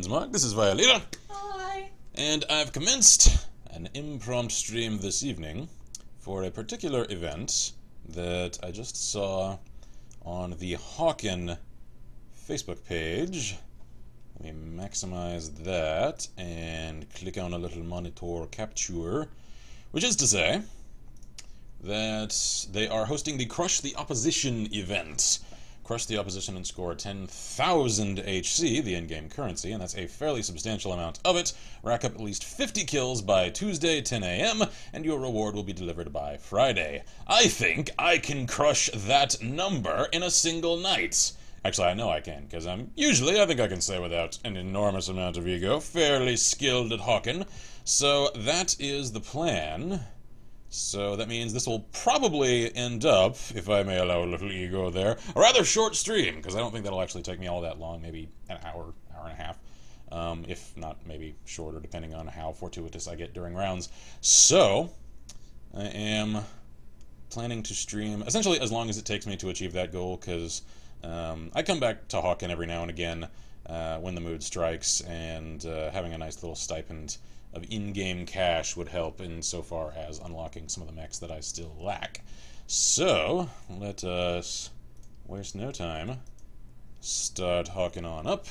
Kinsmarck, this is Violeta. Hi. And I've commenced an impromptu stream this evening for a particular event that I just saw on the Hawken Facebook page. Let me maximize that and click on a little monitor capture, which is to say that they are hosting the Crush the Opposition event. Crush the opposition and score 10,000 HC, the in-game currency, and that's a fairly substantial amount of it. Rack up at least 50 kills by Tuesday, 10 AM, and your reward will be delivered by Friday. I think I can crush that number in a single night. Actually, I know I can, because I think I can say without an enormous amount of ego, fairly skilled at Hawken. So that is the plan. So that means this will probably end up, if I may allow a little ego there, a rather short stream, because I don't think that'll actually take me all that long, maybe an hour, hour and a half, if not maybe shorter, depending on how fortuitous I get during rounds. So, I am planning to stream essentially as long as it takes me to achieve that goal, because I come back to Hawken every now and again when the mood strikes, and having a nice little stipend of in-game cash would help insofar as unlocking some of the mechs that I still lack. So, let us waste no time, start hawking on up,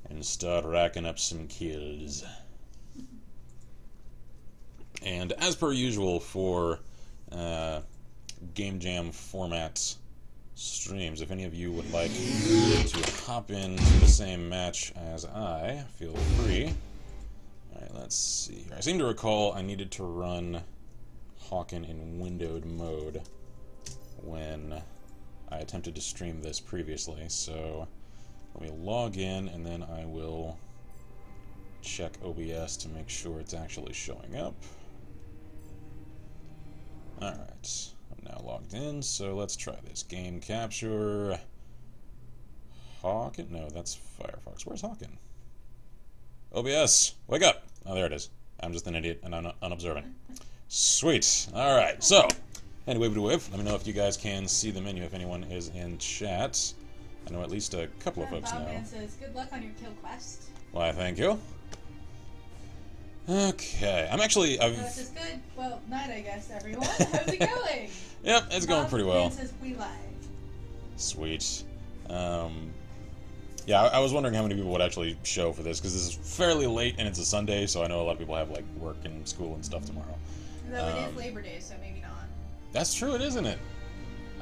and start racking up some kills. And as per usual for Game Jam format streams, if any of you would like to hop into the same match as I, feel free. Alright, let's see here. I seem to recall I needed to run Hawken in windowed mode when I attempted to stream this previously, so let me log in and then I will check OBS to make sure it's actually showing up. Alright, I'm now logged in, so let's try this. Game capture. Hawken? No, that's Firefox. Where's Hawken? OBS, wake up! Oh, there it is. I'm just an idiot and I'm unobservant. Sweet. Alright, so, anyway, let me know if you guys can see the menu if anyone is in chat. I know at least a couple of folks know. Bobman says, good luck on your kill quest. Why, thank you. Okay, This is good. Well, night, I guess, everyone. How's it going? Yep, it's going pretty well. Bobman says, we live. Sweet. Yeah, I was wondering how many people would actually show for this, because this is fairly late and it's a Sunday, so I know a lot of people have like work and school and stuff tomorrow. Though it is Labor Day, so maybe not. That's true, it isn't it?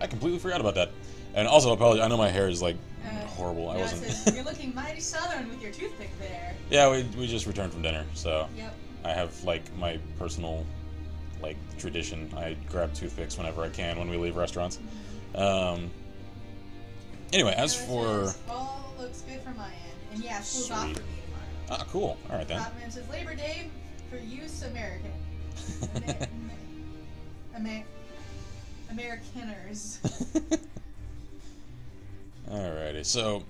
I completely forgot about that. And also, apologize, I know my hair is like horrible. I wasn't. Says, you're looking mighty southern with your toothpick there. Yeah, we just returned from dinner, so yep. I have like my personal like tradition. I grab toothpicks whenever I can when we leave restaurants. Anyway, as for all looks good from my end, and yeah, school's off for me tomorrow. Ah, cool. All right then. Bobman says Labor Day for use American. Americaners. Alrighty, so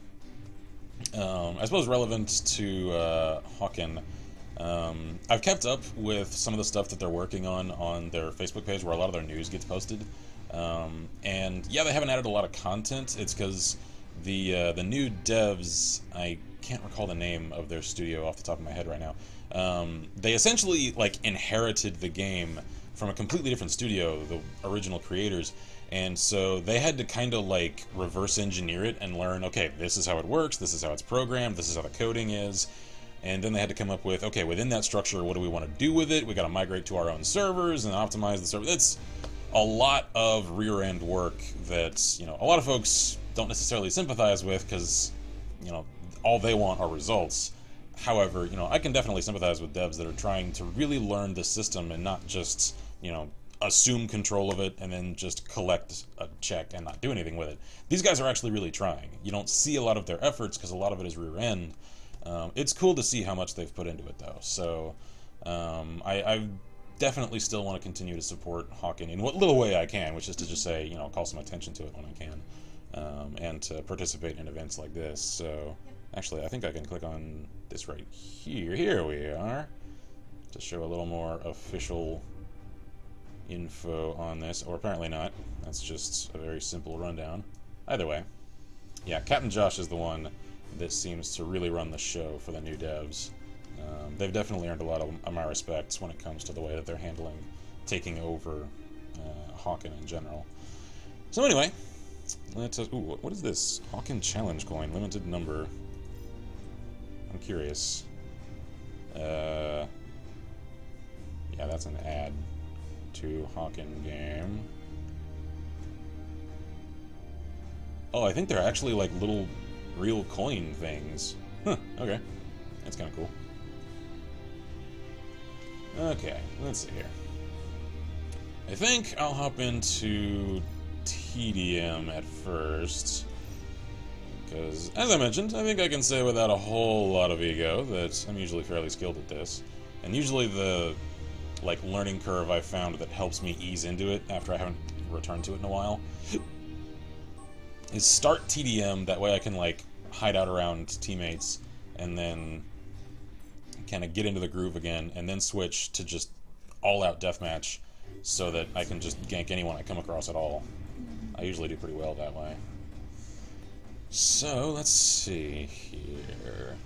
I suppose relevant to Hawken, I've kept up with some of the stuff that they're working on their Facebook page, where a lot of their news gets posted. And yeah, they haven't added a lot of content. It's because the new devs, I can't recall the name of their studio off the top of my head right now. They essentially like inherited the game from a completely different studio, the original creators, and so they had to kind of like reverse engineer it and learn, okay, this is how it works, this is how it's programmed, this is how the coding is, and then they had to come up with, okay, within that structure, what do we want to do with it? We got to migrate to our own servers and optimize the server. It's a lot of rear-end work that, you know, a lot of folks don't necessarily sympathize with, because, you know, all they want are results. However, you know, I can definitely sympathize with devs that are trying to really learn the system and not just, you know, assume control of it and then just collect a check and not do anything with it. These guys are actually really trying. You don't see a lot of their efforts because a lot of it is rear-end. It's cool to see how much they've put into it, though. So, I definitely still want to continue to support Hawken in what little way I can, which is to just say, you know, call some attention to it when I can, and to participate in events like this. So, actually, I think I can click on this right here. Here we are, to show a little more official info on this, or apparently not. That's just a very simple rundown. Either way, yeah, Captain Josh is the one that seems to really run the show for the new devs. They've definitely earned a lot of my respects when it comes to the way that they're handling taking over Hawken in general. So anyway, let's... Ooh, what is this? Hawken Challenge coin, limited number. I'm curious. Yeah, that's an ad to Hawken game. Oh, I think they're actually like little real coin things. Huh, okay. That's kind of cool. Okay, let's see here. I think I'll hop into TDM at first. Because, as I mentioned, I think I can say without a whole lot of ego that I'm usually fairly skilled at this. And usually the, like, learning curve I've found that helps me ease into it after I haven't returned to it in a while is start TDM, that way I can, like, hide out around teammates and then kind of get into the groove again, and then switch to just all-out deathmatch so that I can just gank anyone I come across at all. I usually do pretty well that way. So, let's see here.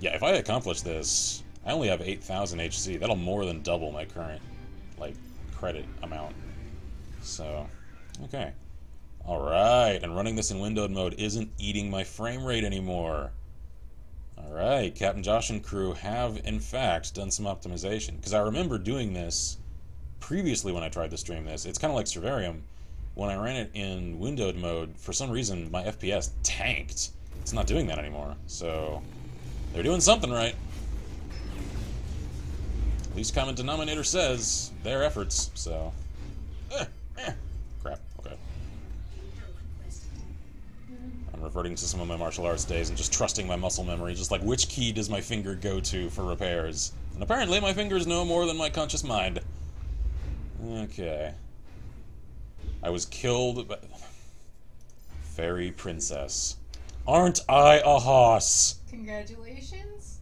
Yeah, if I accomplish this, I only have 8,000 HC. That'll more than double my current, like, credit amount. So, okay. Alright, and running this in windowed mode isn't eating my frame rate anymore. Alright, Captain Josh and crew have, in fact, done some optimization. Because I remember doing this previously when I tried to stream this. It's kind of like Servarium. When I ran it in windowed mode, for some reason, my FPS tanked. It's not doing that anymore. So, they're doing something right. Least common denominator says their efforts, so... Crap, okay. I'm reverting to some of my martial arts days and just trusting my muscle memory, just like which key does my finger go to for repairs? And apparently my fingers know more than my conscious mind. Okay. I was killed by... Fairy Princess. Aren't I a hoss? Congratulations.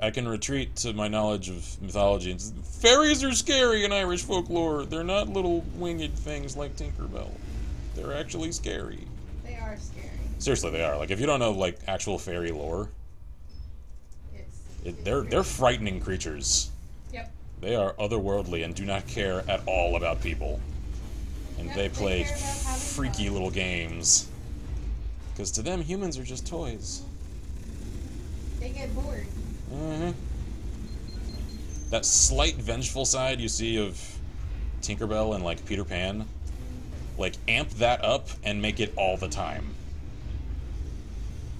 I can retreat to my knowledge of mythology. Fairies are scary in Irish folklore. They're not little winged things like Tinkerbell. They're actually scary. They are scary. Seriously, they are. Like, if you don't know, like, actual fairy lore, they're frightening creatures. Yep. They are otherworldly and do not care at all about people. And Yep, they play care about having freaky fun. little games. Because to them, humans are just toys. They get bored. Mm-hmm. That slight vengeful side you see of Tinkerbell and, like, Peter Pan, like, amp that up and make it all the time.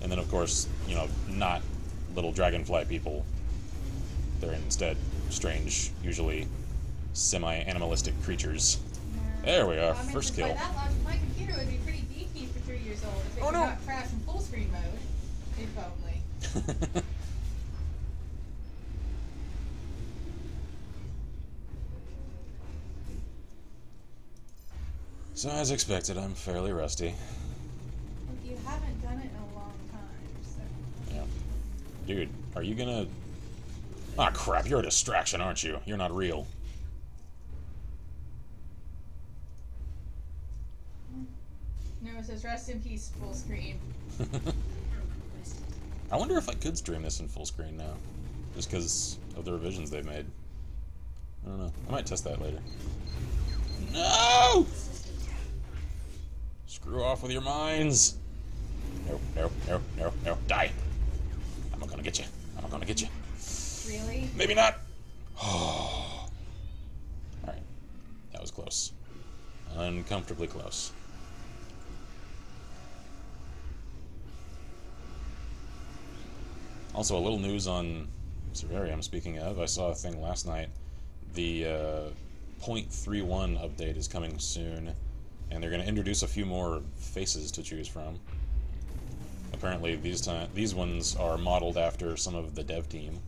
And then, of course, you know, not little dragonfly people. They're instead strange, usually semi-animalistic creatures. There we are, I mean, first by kill. that logic, my computer would be pretty beefy for 3 years old if it Oh, could no. not crash in full screen mode. If only. So, as expected, I'm fairly rusty. You haven't done it in a long time, so... Yeah. Dude, are you gonna... Ah, crap, you're a distraction, aren't you? You're not real. No, it says rest in peace, full screen. I wonder if I could stream this in full screen now. Just because of the revisions they've made. I don't know. I might test that later. No! Screw off with your minds! No, no, no, no, no. Die! I'm not gonna get you. I'm not gonna get you. Really? Maybe not! Alright. That was close. Uncomfortably close. Also, a little news on Servarium, speaking of. I saw a thing last night. The 0.31 update is coming soon, and they're going to introduce a few more faces to choose from. Apparently, these ones are modeled after some of the dev team.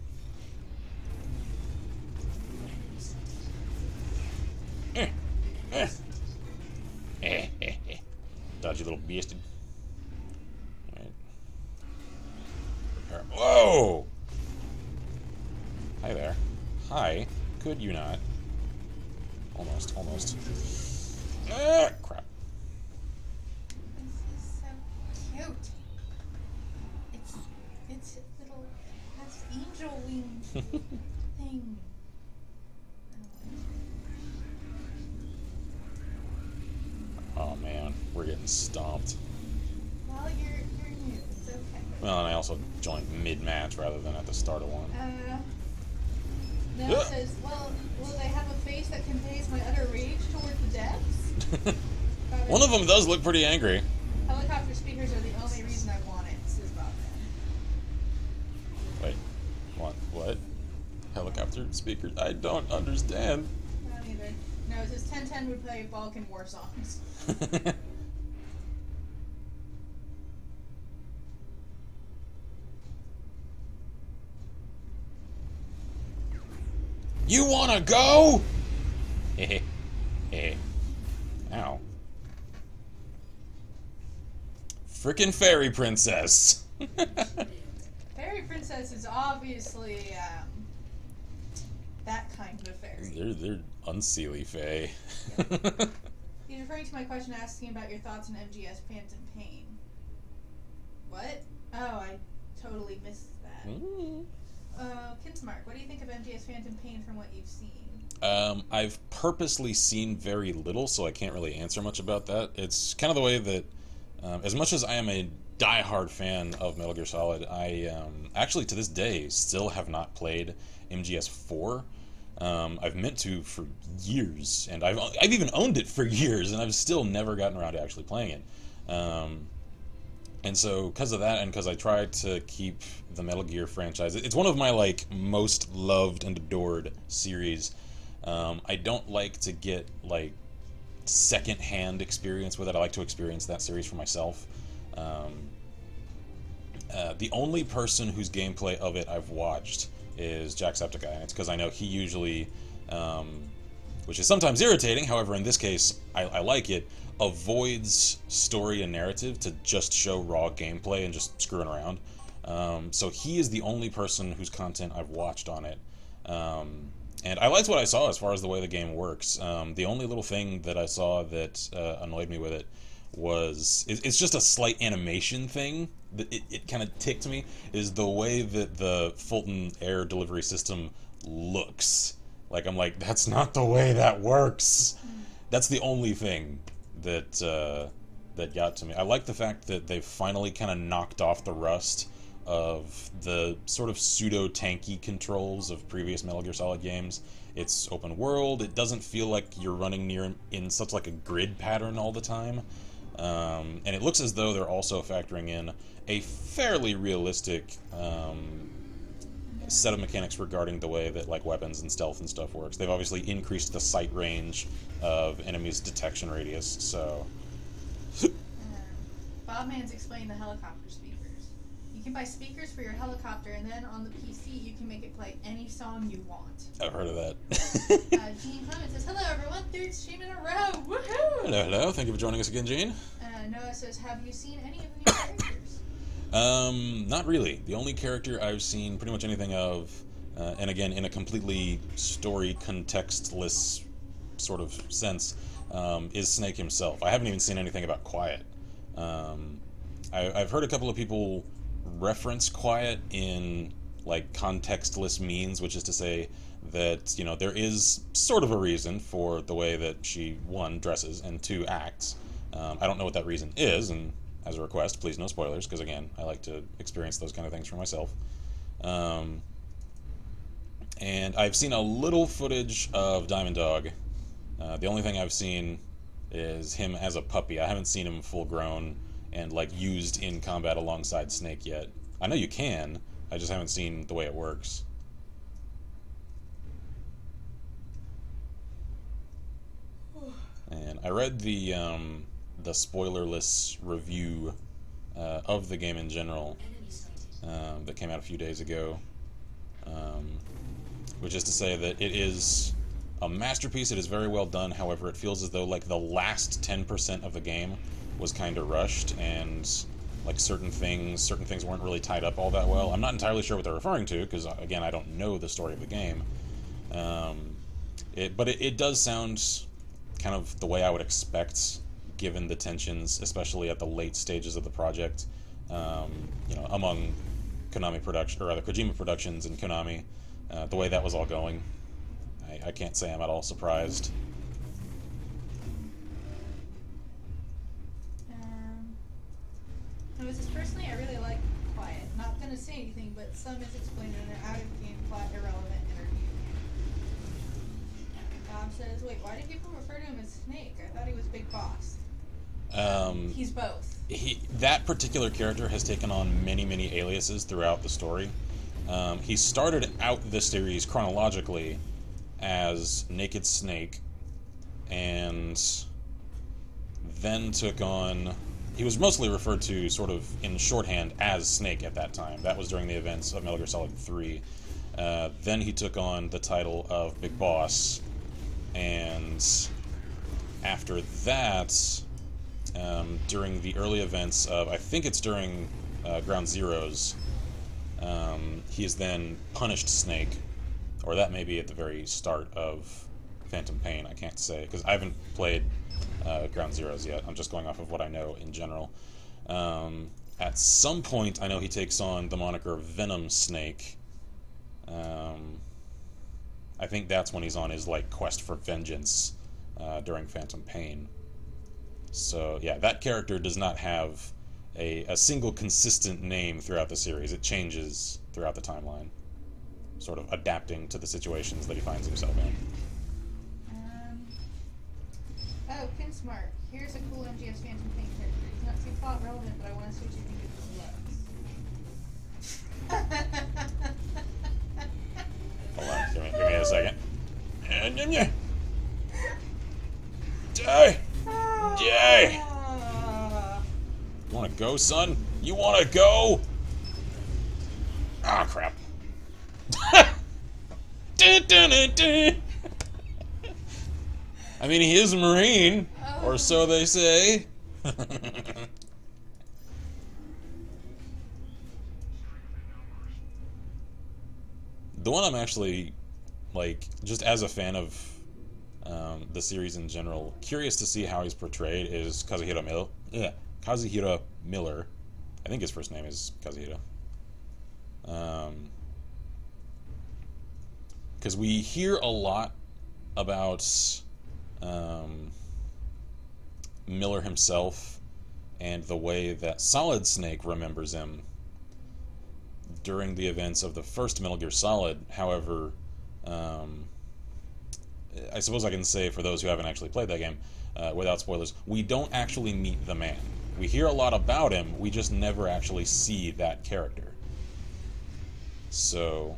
Dodgy little beasted. Alright. Whoa! Hi there. Hi. Could you not? Almost, almost. Ah, crap. This is so cute. That's angel wing thing. Oh man, we're getting stomped. Well, you're new. It's okay. Well, and I also joined mid-match rather than at the start of one. No, it says, well, will they have a face that conveys my utter rage toward the depths? One of them does look pretty angry. Helicopter speakers are the only reason I want it, says Bobman. Wait, what? Helicopter speakers? I don't understand. I don't either. No, it says 1010 would play Balkan war songs. You wanna go? Heh heh. Ow. Frickin' fairy princess. Fairy princess is obviously that kind of a fairy. They're unseelie fae. He's referring to my question asking about your thoughts on MGS Phantom Pain. What? Oh, I totally missed that. Kinsmarck, what do you think of MGS Phantom Pain from what you've seen? I've purposely seen very little, so I can't really answer much about that. It's kind of the way that, as much as I am a die-hard fan of Metal Gear Solid, I actually to this day still have not played MGS 4. I've meant to for years, and I've even owned it for years, and I've still never gotten around to actually playing it. And so, because of that, and because I try to keep the Metal Gear franchise, it's one of my most loved and adored series. I don't like to get second-hand experience with it. I like to experience that series for myself. The only person whose gameplay of it I've watched is Jacksepticeye, and it's because I know he usually, which is sometimes irritating, however in this case I like it, avoids story and narrative to just show raw gameplay and just screwing around. So he is the only person whose content I've watched on it. And I liked what I saw as far as the way the game works. The only little thing that I saw that annoyed me with it was, it's just a slight animation thing that it kind of ticked me, is the way that the Fulton air delivery system looks. I'm like, that's not the way that works. That's the only thing that that got to me. I like the fact that they finally kind of knocked off the rust of the sort of pseudo-tanky controls of previous Metal Gear Solid games. It's open world, it doesn't feel like you're running in such a grid pattern all the time. And it looks as though they're also factoring in a fairly realistic set of mechanics regarding the way that weapons and stealth and stuff works. They've obviously increased the sight range of enemies' detection radius, so... Bobman's explained the helicopter speakers. You can buy speakers for your helicopter, and then on the PC you can make it play any song you want. I've heard of that. Gene Clement says, hello everyone, 3rd stream in a row, woohoo! Hello, thank you for joining us again, Gene. Noah says, have you seen any of the new characters? Not really. The only character I've seen pretty much anything of, and again, in a completely story contextless sort of sense, is Snake himself. I haven't even seen anything about Quiet. I've heard a couple of people reference Quiet in contextless means, which is to say that, there is sort of a reason for the way that she, 1, dresses, and 2, acts. I don't know what that reason is, and as a request, please no spoilers, because again, I like to experience those kind of things for myself. And I've seen a little footage of Diamond Dog. The only thing I've seen is him as a puppy. I haven't seen him full grown and used in combat alongside Snake yet. I know you can, I just haven't seen the way it works. And I read the spoilerless review of the game in general that came out a few days ago, which is to say that it is a masterpiece. It is very well done. However, it feels as though the last 10% of the game was kind of rushed, and certain things weren't really tied up all that well. I'm not entirely sure what they're referring to, because again, I don't know the story of the game. But it does sound kind of the way I would expect, given the tensions, especially at the late stages of the project, among Konami production, or rather Kojima Productions and Konami, the way that was all going. I can't say I'm at all surprised. Just personally, I really like Quiet. Not gonna say anything, but some is explained in an out-of-game, flat, irrelevant interview. Bob says, "Wait, why do people refer to him as Snake? I thought he was Big Boss." He's both. That particular character has taken on many aliases throughout the story. He started out the series chronologically as Naked Snake, and then took on... He was mostly referred to sort of in shorthand as Snake at that time. That was during the events of Metal Gear Solid 3. Then he took on the title of Big Boss, and after that, during the early events of, I think it's during Ground Zeroes, he is then punished Snake, or that may be at the very start of Phantom Pain, I can't say, because I haven't played Ground Zeroes yet. I'm just going off of what I know in general. At some point, I know he takes on the moniker Venom Snake. I think that's when he's on his like quest for vengeance during Phantom Pain. So yeah, that character does not have a single consistent name throughout the series. It changes throughout the timeline, sort of adapting to the situations that he finds himself in. Oh, Kinsmarck. Here's a cool MGS Phantom Pain character. He's not too plot relevant, but I want to see what you think of his looks. Hold on, give me a second. Die! Die! You wanna go, son? You wanna go? Ah, crap. I mean, he is a Marine, or so they say. The one I'm actually, like, just as a fan of the series in general, curious to see how he's portrayed is Kazuhiro Miller. I think his first name is Kazuhiro. Because we hear a lot about Miller himself and the way that Solid Snake remembers him during the events of the first Metal Gear Solid. However, I suppose I can say, for those who haven't actually played that game, without spoilers, we don't actually meet the man. We hear a lot about him, we just never actually see that character. So,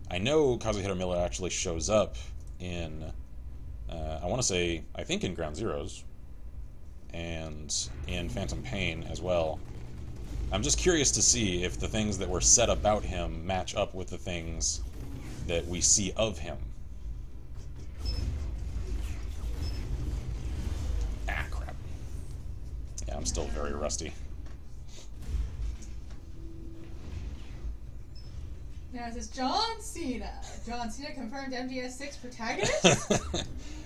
I know Kazuhiro Miller actually shows up in, I want to say, I think in Ground Zeroes, and in Phantom Pain as well. I'm just curious to see if the things that were said about him match up with the things that we see of him. Ah, crap. Yeah, I'm still very rusty. Now it says John Cena. John Cena confirmed MGS6 protagonist?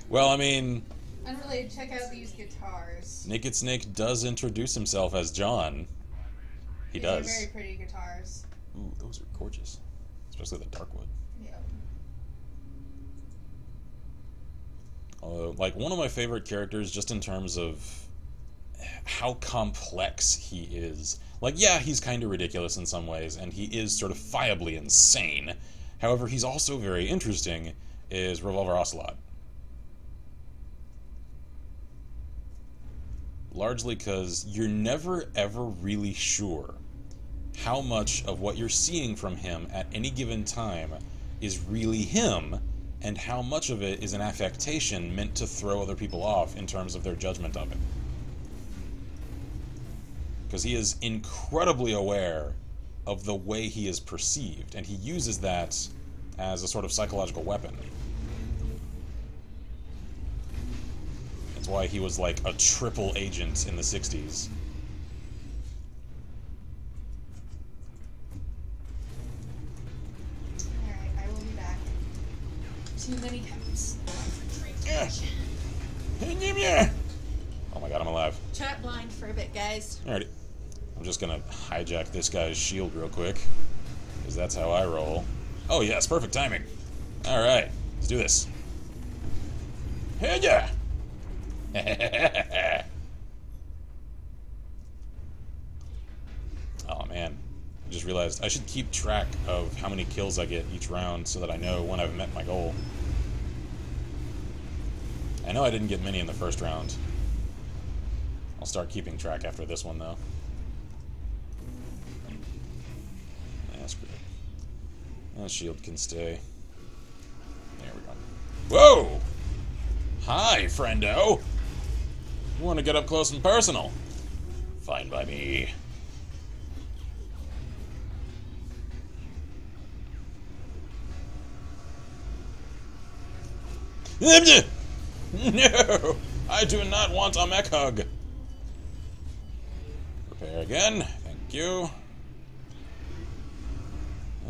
Well, I mean... Unrelated, check out these guitars. Naked Snake does introduce himself as John. He does. They're very pretty guitars. Ooh, those are gorgeous. Especially the dark wood. Yeah. Like, one of my favorite characters, just in terms of how complex he is. Like, yeah, he's kind of ridiculous in some ways, and he is certifiably insane. However, he's also very interesting, is Revolver Ocelot. Largely because you're never ever really sure how much of what you're seeing from him at any given time is really him, and how much of it is an affectation meant to throw other people off in terms of their judgment of it. Because he is incredibly aware of the way he is perceived, and he uses that as a sort of psychological weapon. That's why he was like a triple agent in the 60s. Alright, I will be back. Too many cups. Oh my god, I'm alive. Chat blind for a bit, guys. Alrighty. I'm just gonna hijack this guy's shield real quick, because that's how I roll. Oh yes, perfect timing. Alright, let's do this. Hey yeah! Oh man, I just realized I should keep track of how many kills I get each round so that I know when I've met my goal. I know I didn't get many in the first round. I'll start keeping track after this one though. Yeah, screw it. That shield can stay. There we go. Whoa! Hi, friendo! You want to get up close and personal? Fine by me. No! I do not want a mech hug! Prepare again. Thank you.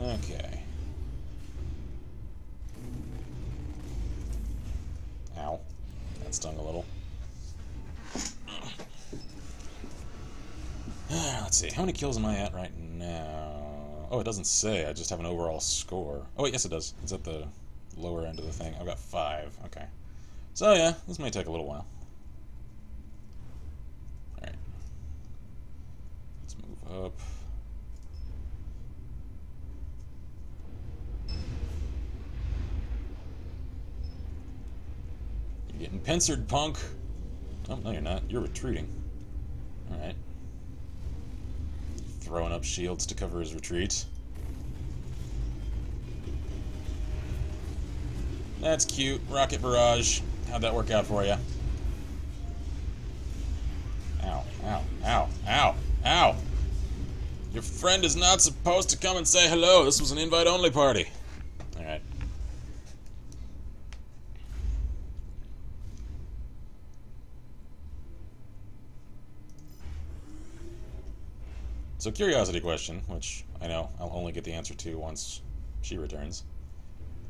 Okay. Ow. That stung a little. Let's see. How many kills am I at right now? Oh, it doesn't say. I just have an overall score. Oh, wait, yes it does. It's at the lower end of the thing. I've got 5. Okay. So, yeah, this may take a little while. Alright. Let's move up. You're getting pincered, punk! Oh, no you're not. You're retreating. Alright. Throwing up shields to cover his retreat. That's cute. Rocket barrage. How'd that work out for you? Ow, ow, ow, ow, ow! Your friend is not supposed to come and say hello. This was an invite-only party. Alright. So, curiosity question, which I know I'll only get the answer to once she returns.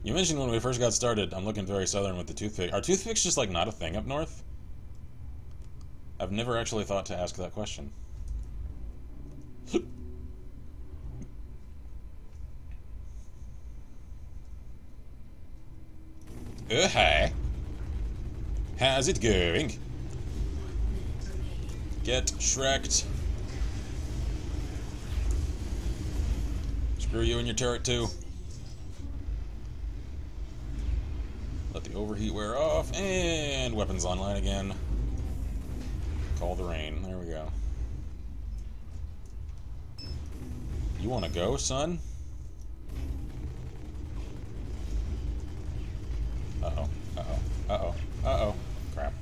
You mentioned when we first got started, I'm looking very southern with the toothpick. Are toothpicks just, like, not a thing up north? I've never actually thought to ask that question. Hi. How's it going? Get Shrek'd. Screw you and your turret, too. Let the overheat wear off, and weapons online again. Call the rain. There we go. You want to go, son? Uh-oh. Uh-oh. Uh-oh. Uh-oh. Crap.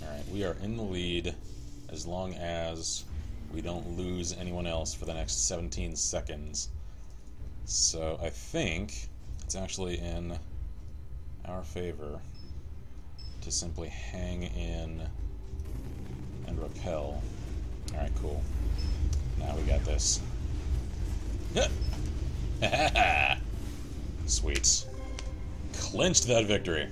Alright, we are in the lead as long as we don't lose anyone else for the next 17 seconds. So I think it's actually in our favor to simply hang in and repel. Alright, cool. Now we got this. Sweet. Clinched that victory.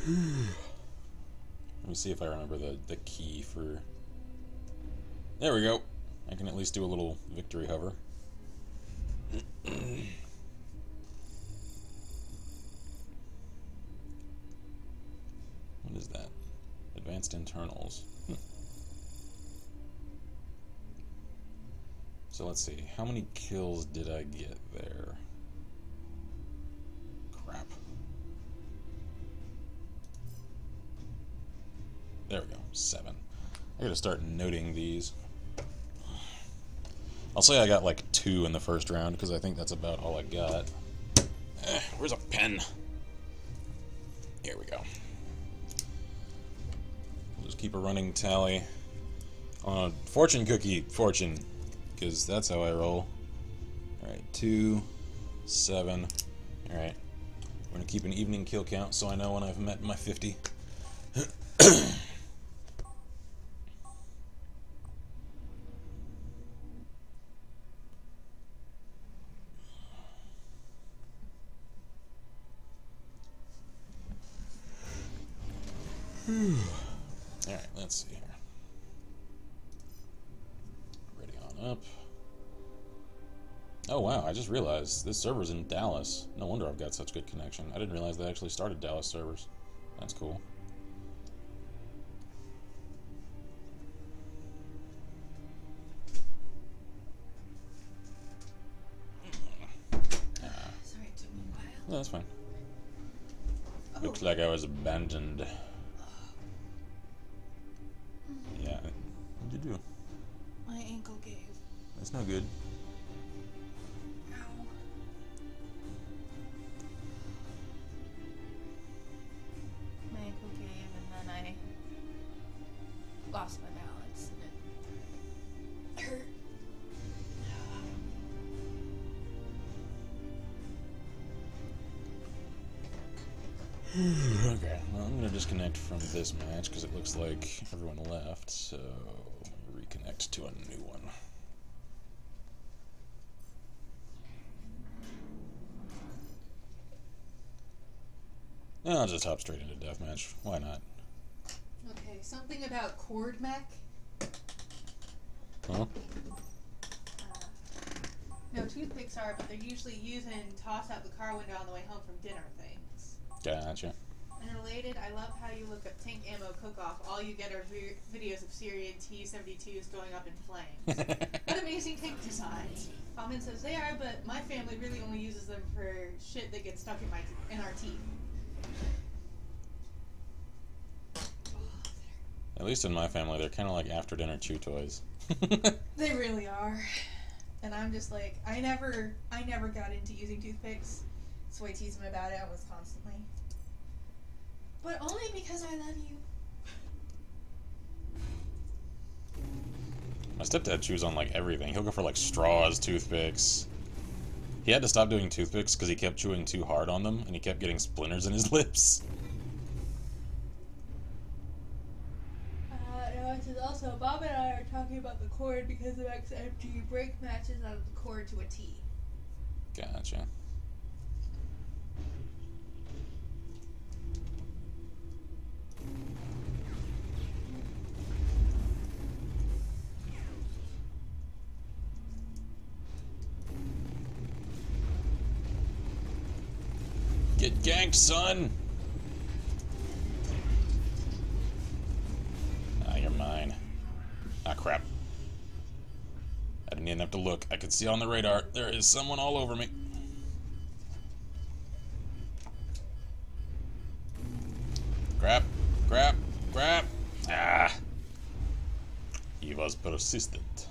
Let me see if I remember the key for... There we go. I can at least do a little victory hover. What is that? Advanced internals. So let's see. How many kills did I get there? Crap. There we go. 7. I gotta start noting these. I'll say I got like 2 in the first round because I think that's about all I got. Where's a pen? Here we go. We'll just keep a running tally on a fortune cookie fortune because that's how I roll. Alright, 2, 7. Alright. We're gonna keep an evening kill count so I know when I've met my 50. Alright, let's see here. Ready on up. Oh wow, I just realized this server's in Dallas. No wonder I've got such good connection. I didn't realize they actually started Dallas servers. That's cool. Sorry, it took me a while. No, that's fine. Oh. Looks like I was abandoned. Yeah. What'd you do? My ankle gave. That's no good. Ow. My ankle gave, and then I lost my balance, and it hurt. Okay, well, I'm gonna disconnect from this match because it looks like everyone left, so reconnect to a new one. I'll just hop straight into deathmatch. Why not? Okay, something about cord mech. Huh? No, toothpicks are, but they're usually used and tossed out the car window on the way home from dinner things. Gotcha. Unrelated, I love how you look up tank ammo cook-off. All you get are videos of Syrian T-72s going up in flames. What amazing tank designs. Comment says they are, but my family really only uses them for shit that gets stuck in our teeth. At least in my family, they're kind of like after-dinner chew toys. They really are. And I'm just like, I never got into using toothpicks. So I tease him about it almost constantly. But only because I love you. My stepdad chews on like everything. He'll go for like straws, toothpicks. He had to stop doing toothpicks because he kept chewing too hard on them and he kept getting splinters in his lips. No, also, Bob and I are talking about the cord because of XMG break matches out of the cord to a T. Gotcha. Get ganked, son! Ah, you're mine. Ah, crap. I didn't even have to look. I could see on the radar. There is someone all over me. Crap. Crap. Crap. Ah. He was persistent.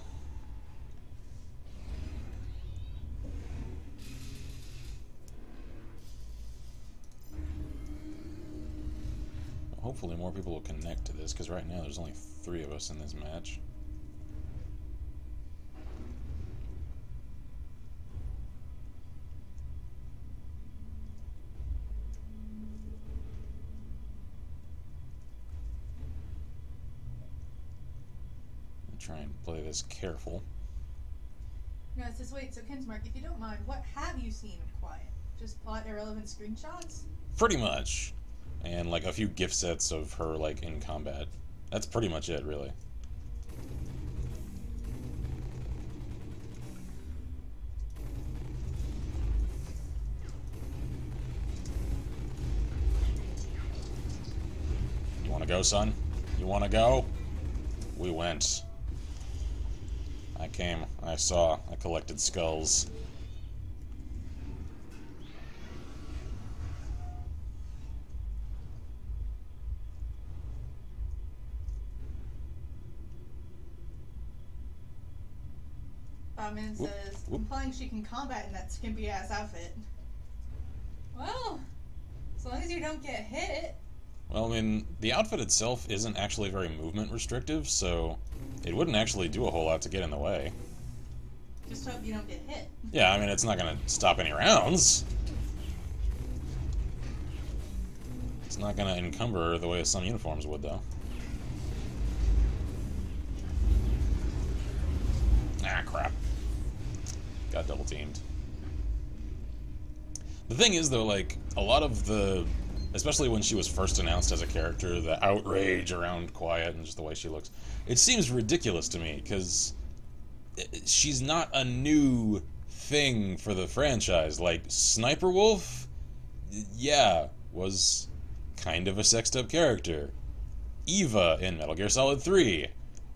Hopefully more people will connect to this, because right now there's only 3 of us in this match. I'll try and play this careful. No, it says, wait, so Kinsmarck, if you don't mind, what have you seen of Quiet? Just plot irrelevant screenshots? Pretty much. And like a few gift sets of her like in combat. That's pretty much it, really. You wanna go, son? You wanna go? We went. I came, I saw, I collected skulls. Bobman says, implying she can combat in that skimpy ass outfit. Well, as long as you don't get hit. Well, I mean, the outfit itself isn't actually very movement restrictive, so it wouldn't actually do a whole lot to get in the way. Just hope you don't get hit. Yeah, I mean, it's not gonna stop any rounds. It's not going to encumber her the way some uniforms would, though. Ah, crap. Got double teamed. The thing is, though, like, a lot of the... Especially when she was first announced as a character, the outrage around Quiet and just the way she looks. It seems ridiculous to me, because she's not a new thing for the franchise. Like, Sniper Wolf, yeah, was kind of a sexed-up character. Eva in Metal Gear Solid 3,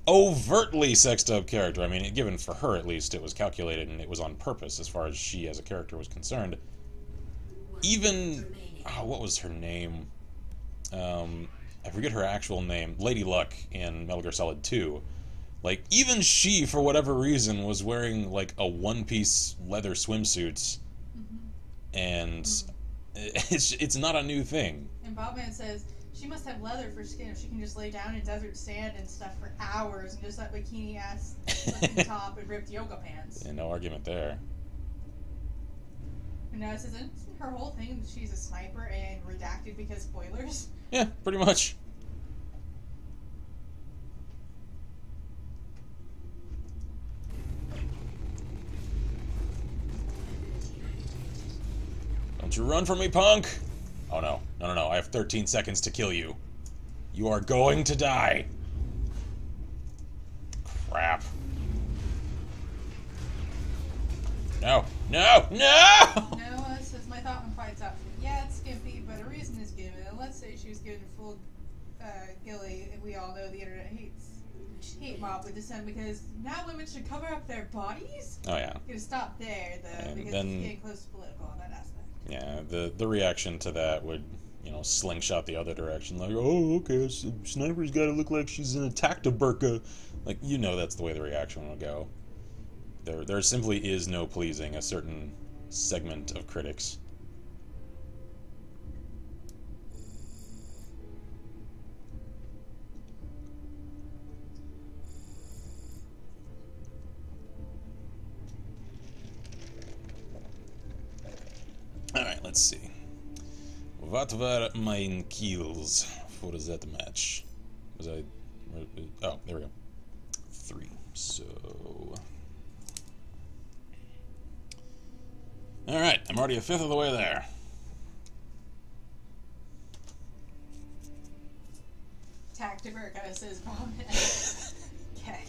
overtly sexed-up character. I mean, given for her, at least, it was calculated and it was on purpose as far as she as a character was concerned. Even... Oh, what was her name? I forget her actual name. Lady Luck in Metal Gear Solid 2. Like, even she, for whatever reason, was wearing, like, a one-piece leather swimsuit. And it's not a new thing. And Bobman says, she must have leather for skin if she can just lay down in desert sand and stuff for hours and just that bikini-ass looking top and ripped yoga pants. Yeah, no argument there. And now it says, isn't her whole thing that she's a sniper and redacted because spoilers? Yeah, pretty much. Don't you run from me, punk! Oh no. No, I have 13 seconds to kill you. You are going to die. Crap. No! No! No! Noah says, my thought on Quiet's outfit. Yeah, it's skimpy, but a reason is given. And let's say she was given full ghillie, and we all know the internet hate mob would descend because now women should cover up their bodies? Oh yeah. Gonna stop there, though, because it's getting close to political on that aspect. Yeah, the reaction to that would, you know, slingshot the other direction. Like, oh, okay, so Sniper's gotta look like she's in a tacta-burqa. Like, you know that's the way the reaction will go. There simply is no pleasing a certain segment of critics. Alright, let's see. What were my kills for that match? Was I... Oh, there we go. 3. So... Alright, I'm already a fifth of the way there. Tactiburka says mom. Cat.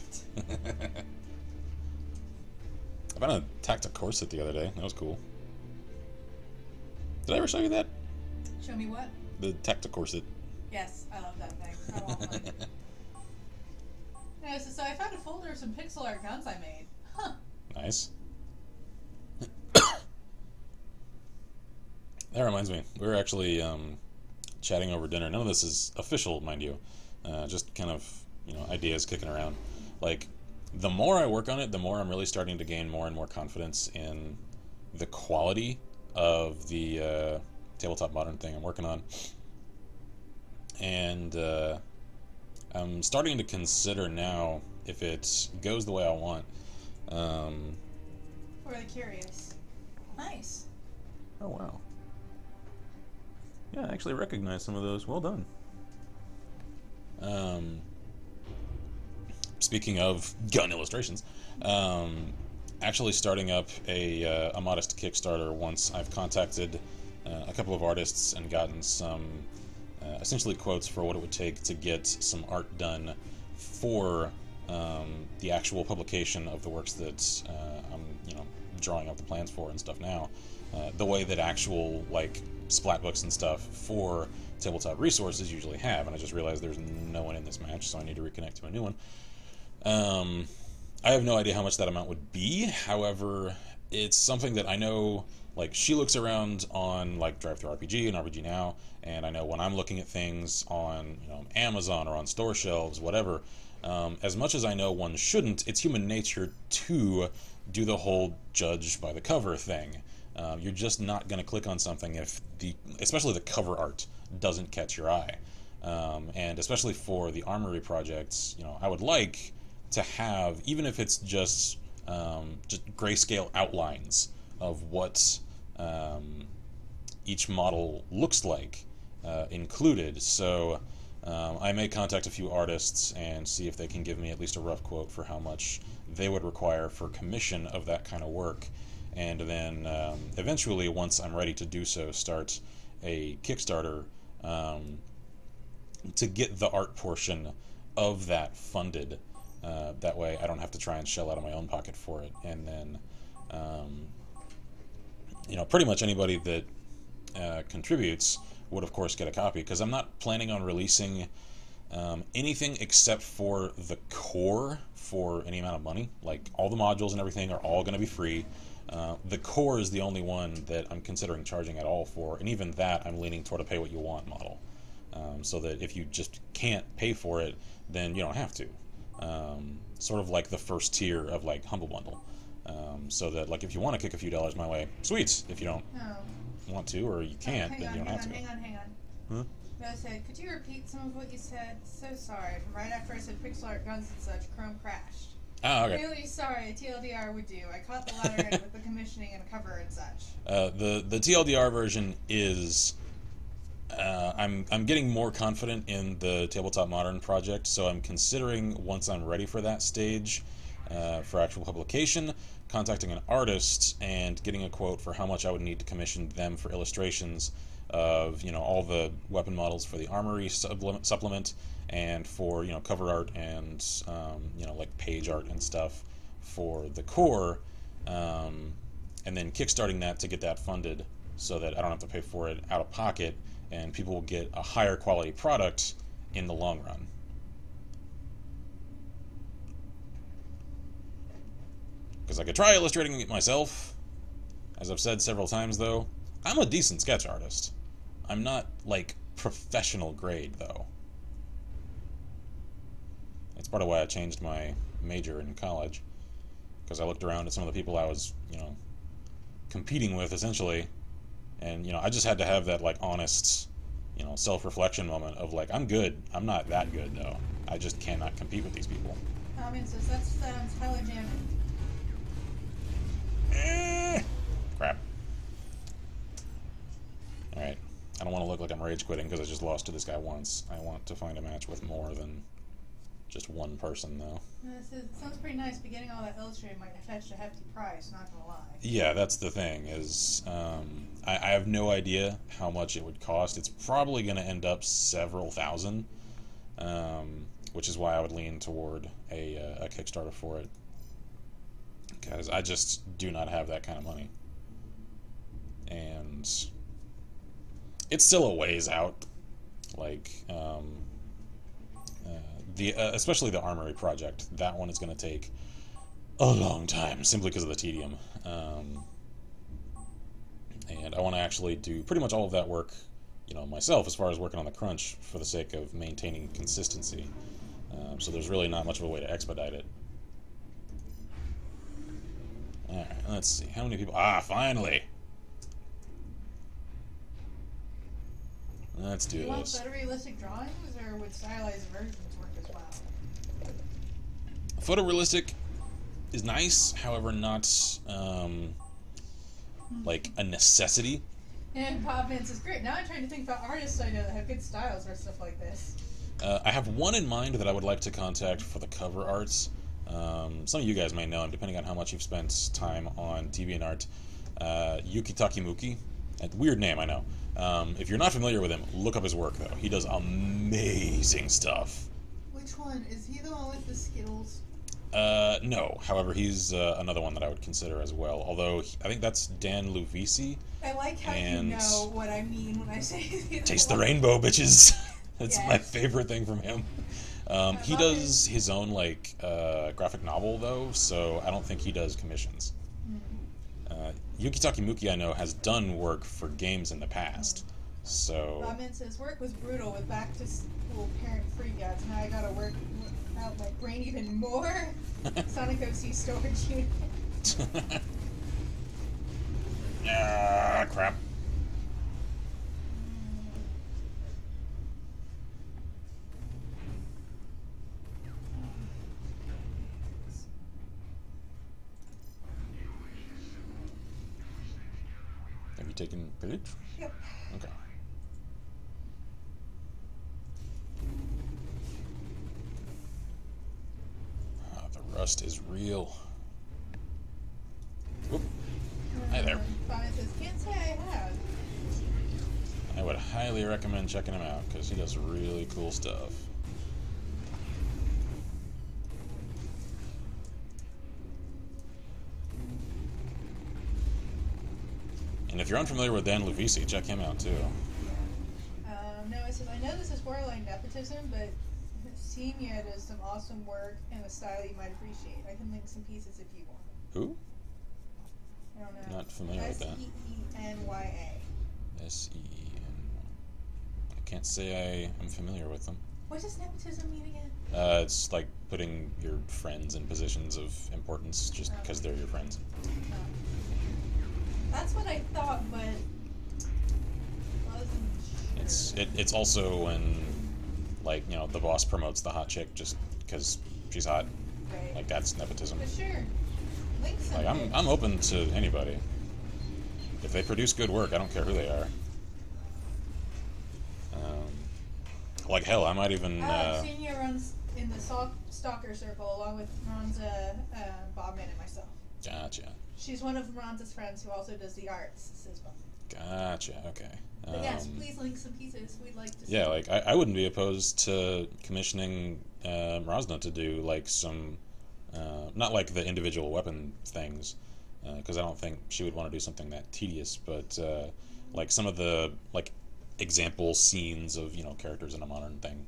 I found a tactic corset the other day. That was cool. Did I ever show you that? Show me what? The tactic corset. Yes, I love that thing. I want one. Yeah, so I found a folder of some pixel art guns I made. Huh. Nice. That reminds me, we were actually chatting over dinner. None of this is official, mind you. Just kind of, you know, ideas kicking around. Like, the more I work on it, the more I'm really starting to gain more and more confidence in the quality of the tabletop modern thing I'm working on. And I'm starting to consider now, if it goes the way I want... For the curious. Nice. Oh, wow. Yeah, I actually recognize some of those. Well done. Speaking of gun illustrations, actually starting up a modest Kickstarter once I've contacted a couple of artists and gotten some essentially quotes for what it would take to get some art done for the actual publication of the works that I'm, you know, drawing up the plans for and stuff now. The way that actual, like, splat books and stuff for tabletop resources usually have, and I just realized there's no one in this match, so I need to reconnect to a new one. I have no idea how much that amount would be. However, it's something that I know, like, she looks around on, like, DriveThruRPG and RPG Now, and I know when I'm looking at things on, you know, Amazon or on store shelves, whatever, as much as I know one shouldn't, it's human nature to do the whole judge by the cover thing. You're just not going to click on something if especially the cover art doesn't catch your eye. And especially for the Armory projects, you know, I would like to have, even if it's just grayscale outlines of what each model looks like, included. So I may contact a few artists and see if they can give me at least a rough quote for how much they would require for commission of that kind of work. And then eventually, once I'm ready to do so, start a Kickstarter to get the art portion of that funded. That way I don't have to try and shell out of my own pocket for it. And then, pretty much anybody that contributes would, of course, get a copy, because I'm not planning on releasing anything except for the core for any amount of money. Like, all the modules and everything are all going to be free. The core is the only one that I'm considering charging at all for, and even that I'm leaning toward a pay what you want model. So that if you just can't pay for it, then you don't have to. Sort of like the first tier of like Humble Bundle. So that, like, if you want to kick a few dollars my way, sweet. If you don't want to, or you can't, then you don't have to. Hang on. Huh? No, said, could you repeat some of what you said? So sorry. From right after I said pixel art guns and such, Chrome crashed. Oh, okay. Really sorry. A TLDR would do. I caught the letterhead with the commissioning and cover and such. The TLDR version is. I'm getting more confident in the Tabletop Modern project, so I'm considering, once I'm ready for that stage, for actual publication, contacting an artist and getting a quote for how much I would need to commission them for illustrations of, all the weapon models for the Armory supplement, and for, cover art and, like page art and stuff for the core, and then kickstarting that to get that funded so that I don't have to pay for it out of pocket, and people will get a higher quality product in the long run. Because I could try illustrating it myself. As I've said several times, though, I'm a decent sketch artist. I'm not, like, professional grade, though. That's part of why I changed my major in college. Because I looked around at some of the people I was, competing with, essentially, and, I just had to have that, like, honest, self-reflection moment of, like, I'm good. I'm not that good, though. I just cannot compete with these people. So that sounds hella jamming. Crap. Alright. I don't want to look like I'm rage quitting because I just lost to this guy once. I want to find a match with more than just one person, though. It sounds pretty nice, but getting all that illustrated might have fetched a hefty price, not gonna lie. Yeah, that's the thing, is I have no idea how much it would cost. It's probably going to end up several thousand, which is why I would lean toward a Kickstarter for it. Because I just do not have that kind of money. And it's still a ways out. Like, especially the Armory project. That one is going to take a long time, simply because of the tedium. And I want to actually do pretty much all of that work, myself, as far as working on the crunch, for the sake of maintaining consistency. So there's really not much of a way to expedite it. Alright, let's see. How many people... finally! Let's do this. Want photorealistic drawings, or would stylized versions work as well? Photorealistic is nice, however, not like a necessity. And Pop-Mans is great. Now I'm trying to think about artists I know that have good styles or stuff like this. I have one in mind that I would like to contact for the cover arts. Some of you guys may know him, depending on how much you've spent time on DeviantArt. Yuki Takimuki. Weird name, I know. If you're not familiar with him, look up his work, though. He does amazing stuff. Which one? Is he the one with the Skittles? No. However, he's another one that I would consider as well. Although, I think that's Dan Luvisi. I like how you know what I mean when I say Taste the rainbow, bitches! That's my favorite thing from him. He does his own, like, graphic novel, though, so I don't think he does commissions. Yuki Takimuki, I know, has done work for games in the past, so... Robin says, work was brutal with back-to-school parent freakouts. Now I gotta work out my brain even more. Sonic OC storage unit. Ah, crap. Have you taken pillage? Yep. Okay. dust is real. Whoop. Hi there. Bonnet says, can't say I have. I would highly recommend checking him out, because he does really cool stuff. And if you're unfamiliar with Dan Luvisi, check him out too. Yeah. No, it says, I know this is borderline nepotism, but Senior does some awesome work and a style you might appreciate. I can link some pieces if you want. Who? I don't know. Not familiar with that. S-E-E-N-Y-A. S-E-E-N. I can't say I am familiar with them. What does nepotism mean again? It's like putting your friends in positions of importance just because they're your friends. Oh. That's what I thought, but wasn't sure. It's also when, like, you know, the boss promotes the hot chick just because she's hot. Right. Like, that's nepotism. For sure. Links Like, I'm open to anybody. If they produce good work, I don't care who they are. Like, hell, I might even... Senior runs in the Stalker Circle along with Ronza, Bobman, and myself. Gotcha. She's one of Ronza's friends who also does the arts, says Bob. Gotcha, okay. But yes, please link some pieces. We'd like to see. Yeah, like, I wouldn't be opposed to commissioning Rosna to do, like, some... not like the individual weapon things, because I don't think she would want to do something that tedious, but like some of the like example scenes of, you know, characters in a modern thing.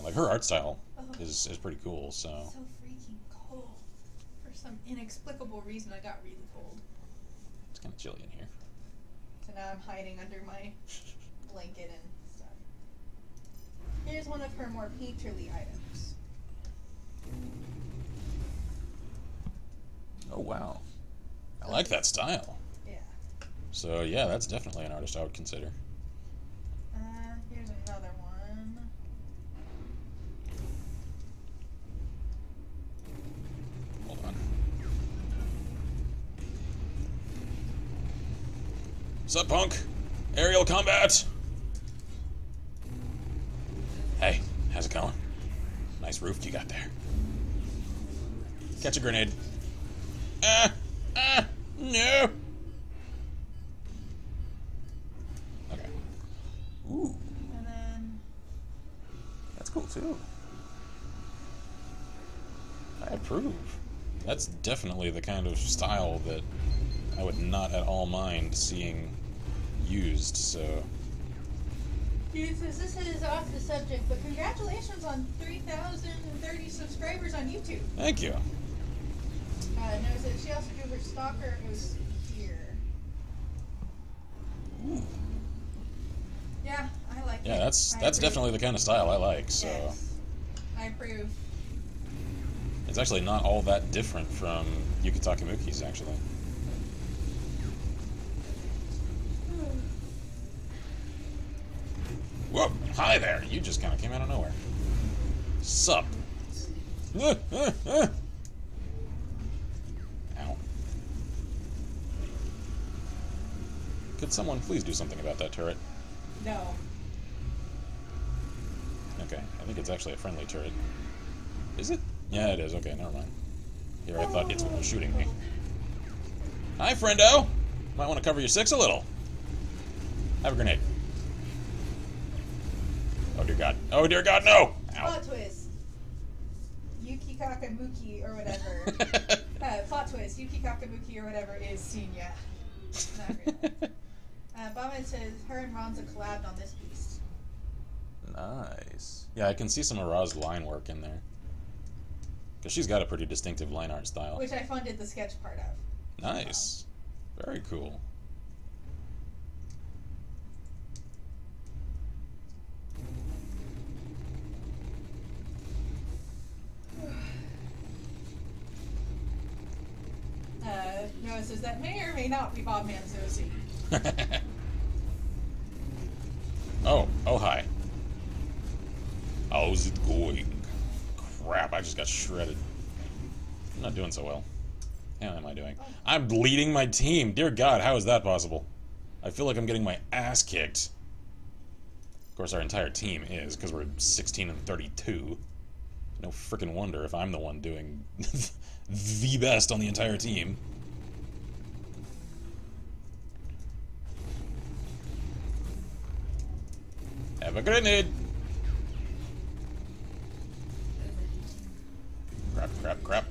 Like her art style is pretty cool. So freaking cold. For some inexplicable reason, I got really cold. It's kind of chilly in here. So now I'm hiding under my blanket and stuff. Here's one of her more painterly items. Oh wow, I like that style. Yeah. So yeah, that's definitely an artist I would consider. Here's another one. Hold on. Sup, punk? Aerial combat. Hey, how's it going? Nice roof you got there. Catch a grenade. No. Okay. Ooh. And then... That's cool, too. I approve. That's definitely the kind of style that I would not at all mind seeing used, so... Dude says this is off the subject, but congratulations on 3,030 subscribers on YouTube. Thank you. No, so she also drew her stalker. It was here. Ooh. Yeah, I like it. Yeah, that's definitely the kind of style I like, so... Yes. I approve. It's actually not all that different from Yuki Takamuki's, actually. Whoa! Hi there! You just kind of came out of nowhere. Sup? Ow. Could someone please do something about that turret? No. Okay, I think it's actually a friendly turret. Is it? Yeah, it is. Okay, never mind. Here, I thought it's what was shooting me. Hi, friendo! Might want to cover your six a little. Have a grenade. Oh, dear God. Oh, dear God, no! Ow. Plot twist. Yuki Kakamuki or whatever. Plot twist. Yuki Kakamuki or whatever is Senior. Not really. Bama says her and Ronza collabed on this piece. Nice. Yeah, I can see some of Ra's line work in there. Because she's got a pretty distinctive line art style. Which I funded the sketch part of. Nice. Very cool. Noah says that may or may not be Bob Manzosi. Oh, hi. How's it going? Crap, I just got shredded. I'm not doing so well. How am I doing? I'm leading my team. Dear God, how is that possible? I feel like I'm getting my ass kicked. Of course, our entire team is, because we're 16 and 32. No frickin' wonder if I'm the one doing the best on the entire team. Have a grenade! Crap, crap, crap.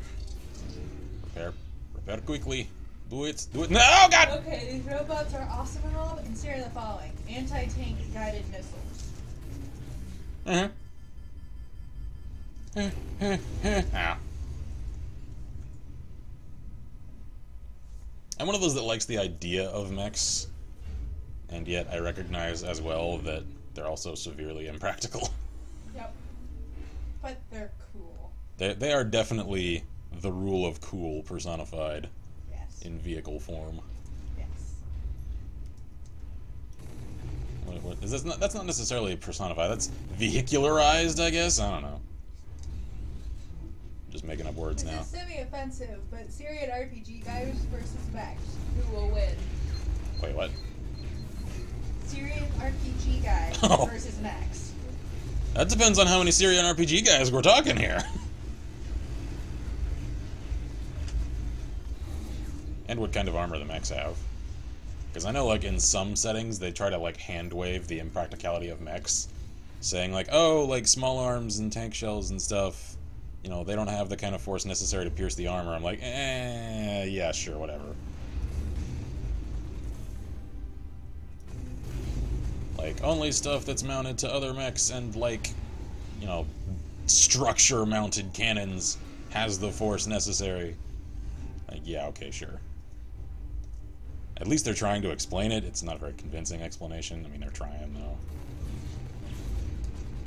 Repair quickly. Do it, do it. No, oh God! Okay, these robots are awesome and all, but consider the following. Anti-tank guided missiles. Ah. I'm one of those that likes the idea of mechs, and yet I recognize as well that they're also severely impractical. Yep. But they're cool. They are definitely the rule of cool personified. Yes. In vehicle form. Yes. What is this? That's not necessarily personified. That's vehicularized, I guess. I don't know. Just making up words now. This is semi-offensive, but Syrian RPG guys versus mechs. Who will win? Wait, what? Syrian RPG guys Oh. versus mechs. That depends on how many Syrian RPG guys we're talking here. And what kind of armor the mechs have. Because I know, like, in some settings, they try to, like, hand-wave the impracticality of mechs. Saying, like, oh, like, small arms and tank shells and stuff, you know, they don't have the kind of force necessary to pierce the armor. I'm like, yeah, sure, whatever. Like, only stuff that's mounted to other mechs and, like, you know, structure-mounted cannons has the force necessary. Like, yeah, okay, sure. At least they're trying to explain it. It's not a very convincing explanation. I mean, they're trying, though.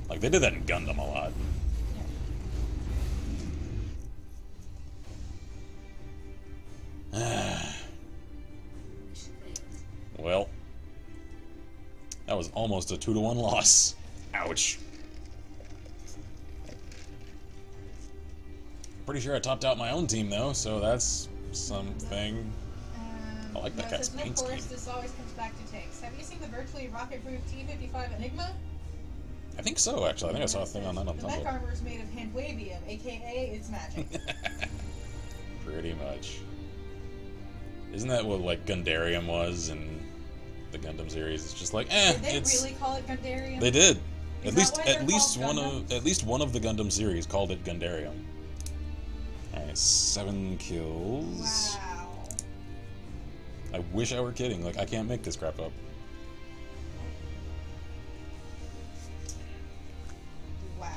Like, they did that in Gundam a lot. Well, that was almost a 2-to-1 loss. Ouch. Pretty sure I topped out my own team, though, so that's something. I like that guy's paint scheme. This always comes back to tanks. Have you seen the virtually rocket-proof T-55 Enigma? I think so, actually. I think I saw a thing on that on The mech armor is made of handwavium, aka it's magic. Pretty much. Isn't that what, like, Gundarium was in the Gundam series? It's just like, Did they really call it Gundarium? They did. Is At least one of the Gundam series called it Gundarium. Alright, 7 kills. Wow. I wish I were kidding. Like, I can't make this crap up. Wow.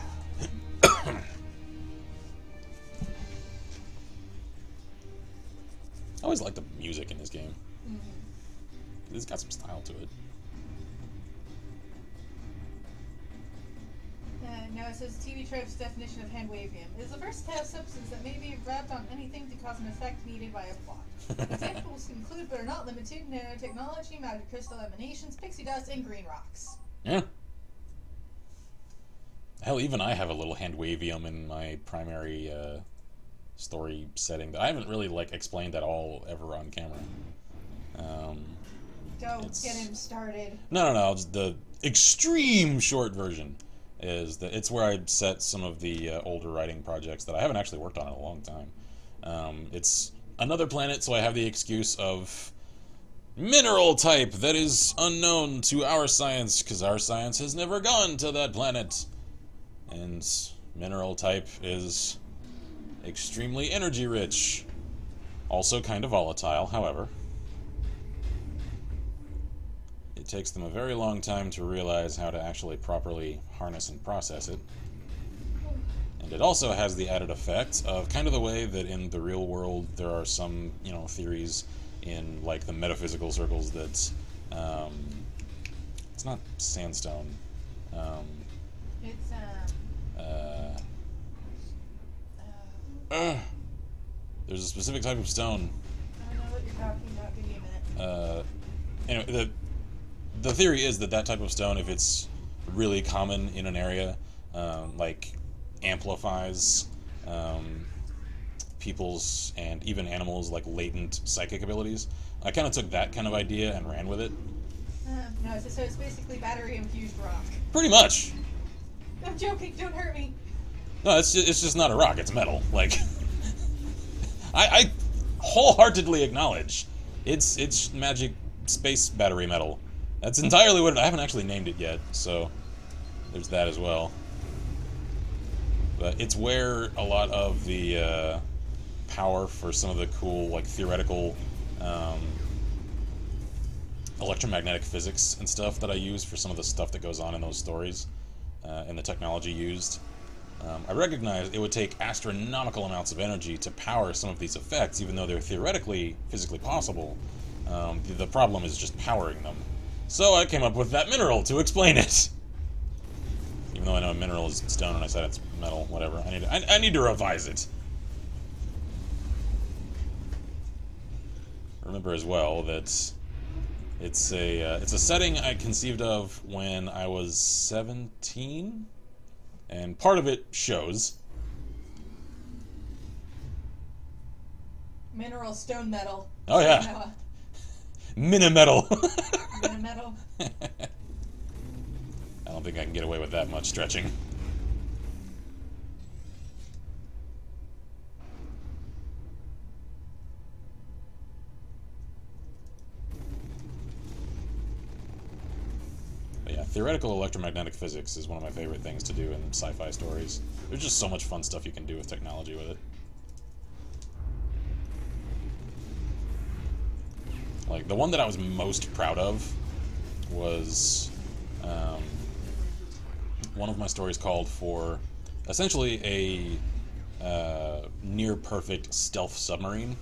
I always like the music in this game. Mm-hmm. It's got some style to it. No, it says TV Trope's definition of handwavium is the versatile substance that may be wrapped on anything to cause an effect needed by a plot. Examples include, but are not limited, nanotechnology, magic crystal emanations, pixie dust, and green rocks. Yeah. Hell, even I have a little handwavium in my primary story setting that I haven't really, like, explained at all ever on camera. Don't get him started. No. The extreme short version is that it's where I set some of the older writing projects that I haven't actually worked on in a long time. It's another planet, so I have the excuse of mineral type that is unknown to our science, because our science has never gone to that planet. And mineral type is extremely energy rich. Also kind of volatile, however. It takes them a very long time to realize how to actually properly harness and process it. And it also has the added effect of kind of the way that in the real world there are some, you know, theories in, like, the metaphysical circles that, it's not sandstone. It's, there's a specific type of stone. I don't know what you're talking about. Give me a minute. Anyway, the theory is that type of stone, if it's really common in an area, like, amplifies people's and even animals' like latent psychic abilities. I kind of took that kind of idea and ran with it. No, so it's basically battery infused rock. Pretty much. I'm joking. Don't hurt me. No, it's just not a rock. It's metal. Like, I wholeheartedly acknowledge it's magic space battery metal. That's entirely what I haven't actually named it yet, so there's that as well. But it's where a lot of the power for some of the cool, like, theoretical electromagnetic physics and stuff that I use for some of the stuff that goes on in those stories and the technology used. I recognize it would take astronomical amounts of energy to power some of these effects, even though they're theoretically physically possible. The problem is just powering them. So I came up with that mineral to explain it. Even though I know a mineral is stone and I said it's metal, whatever. I need to revise it. Remember as well that it's a setting I conceived of when I was 17, and part of it shows. Mineral, stone, metal. Oh yeah. Minimetal. Minimetal. I don't think I can get away with that much stretching. But yeah, theoretical electromagnetic physics is one of my favorite things to do in sci-fi stories. There's just so much fun stuff you can do with technology with it. Like, the one that I was most proud of was one of my stories called for essentially a near-perfect stealth submarine.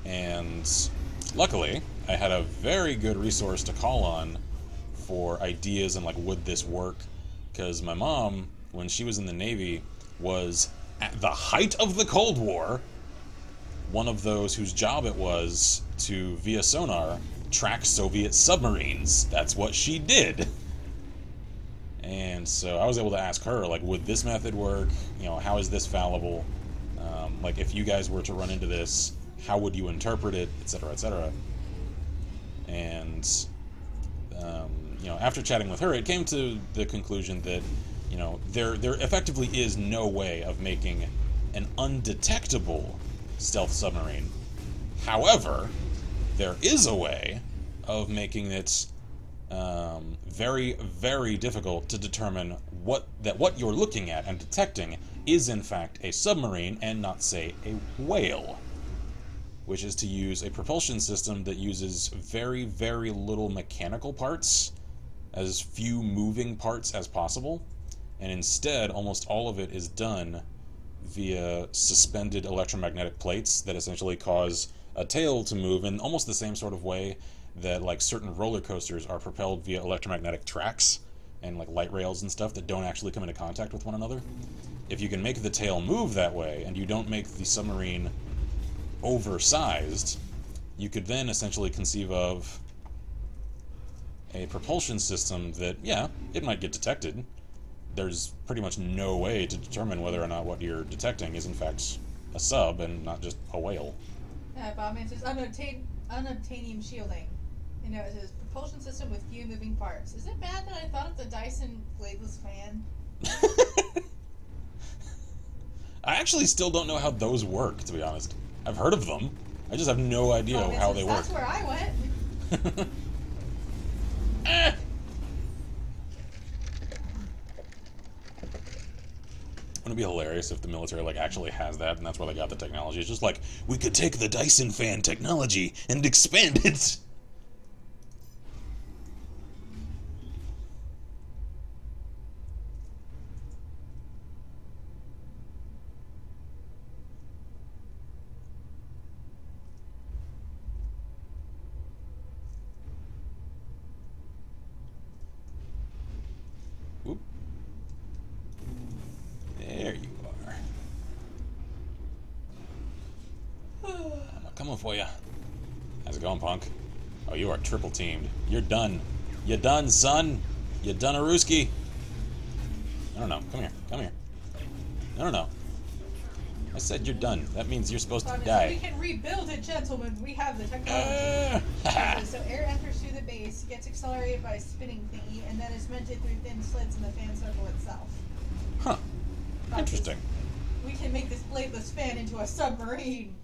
And luckily, I had a very good resource to call on for ideas and, like, would this work? Because my mom, when she was in the Navy, was, at the height of the Cold War, one of those whose job it was to, via sonar, track Soviet submarines. That's what she did. And so I was able to ask her, like, would this method work? You know, how is this fallible? Like, if you guys were to run into this, how would you interpret it, etc., etc. And, you know, after chatting with her, it came to the conclusion that, you know, there effectively is no way of making an undetectable stealth submarine. However, there is a way of making it very, very difficult to determine what you're looking at and detecting is in fact a submarine and not, say, a whale. Which is to use a propulsion system that uses very, very little mechanical parts, as few moving parts as possible, and instead almost all of it is done via suspended electromagnetic plates that essentially cause a tail to move in almost the same sort of way that, like, certain roller coasters are propelled via electromagnetic tracks and, like, light rails and stuff that don't actually come into contact with one another. If you can make the tail move that way and you don't make the submarine oversized, you could then essentially conceive of a propulsion system that, yeah, it might get detected. There's pretty much no way to determine whether or not what you're detecting is in fact a sub and not just a whale. Yeah, Bob answers unobtainium shielding. You know, it says propulsion system with few moving parts. Is it bad that I thought of the Dyson bladeless fan? I actually still don't know how those work, to be honest. I've heard of them. I just have no idea how they work. That's where I went. Wouldn't it be hilarious if the military, like, actually has that and that's where they got the technology? It's just like, we could take the Dyson fan technology and expand it. Oop. There you are. I'm coming for you. How's it going, punk? Oh, you are triple teamed. You're done. You done, son. You done, Aruski. No. Come here. Come here. No. I said you're done. That means you're supposed to die. So we can rebuild it, gentlemen. We have the technology. Okay, so air enters through the base, gets accelerated by a spinning thingy, and then is vented through thin slits in the fan circle itself. Huh. Interesting. We can make this bladeless fan into a submarine.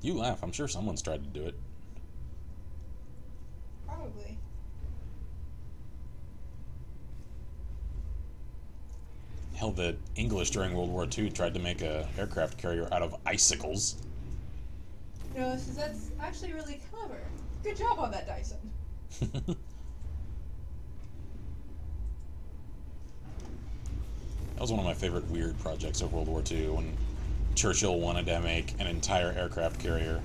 You laugh. I'm sure someone's tried to do it. Probably. Hell, the English during World War II tried to make a aircraft carrier out of icicles. You know, that's actually really clever. Good job on that, Dyson. That was one of my favorite weird projects of World War II, when Churchill wanted to make an entire aircraft carrier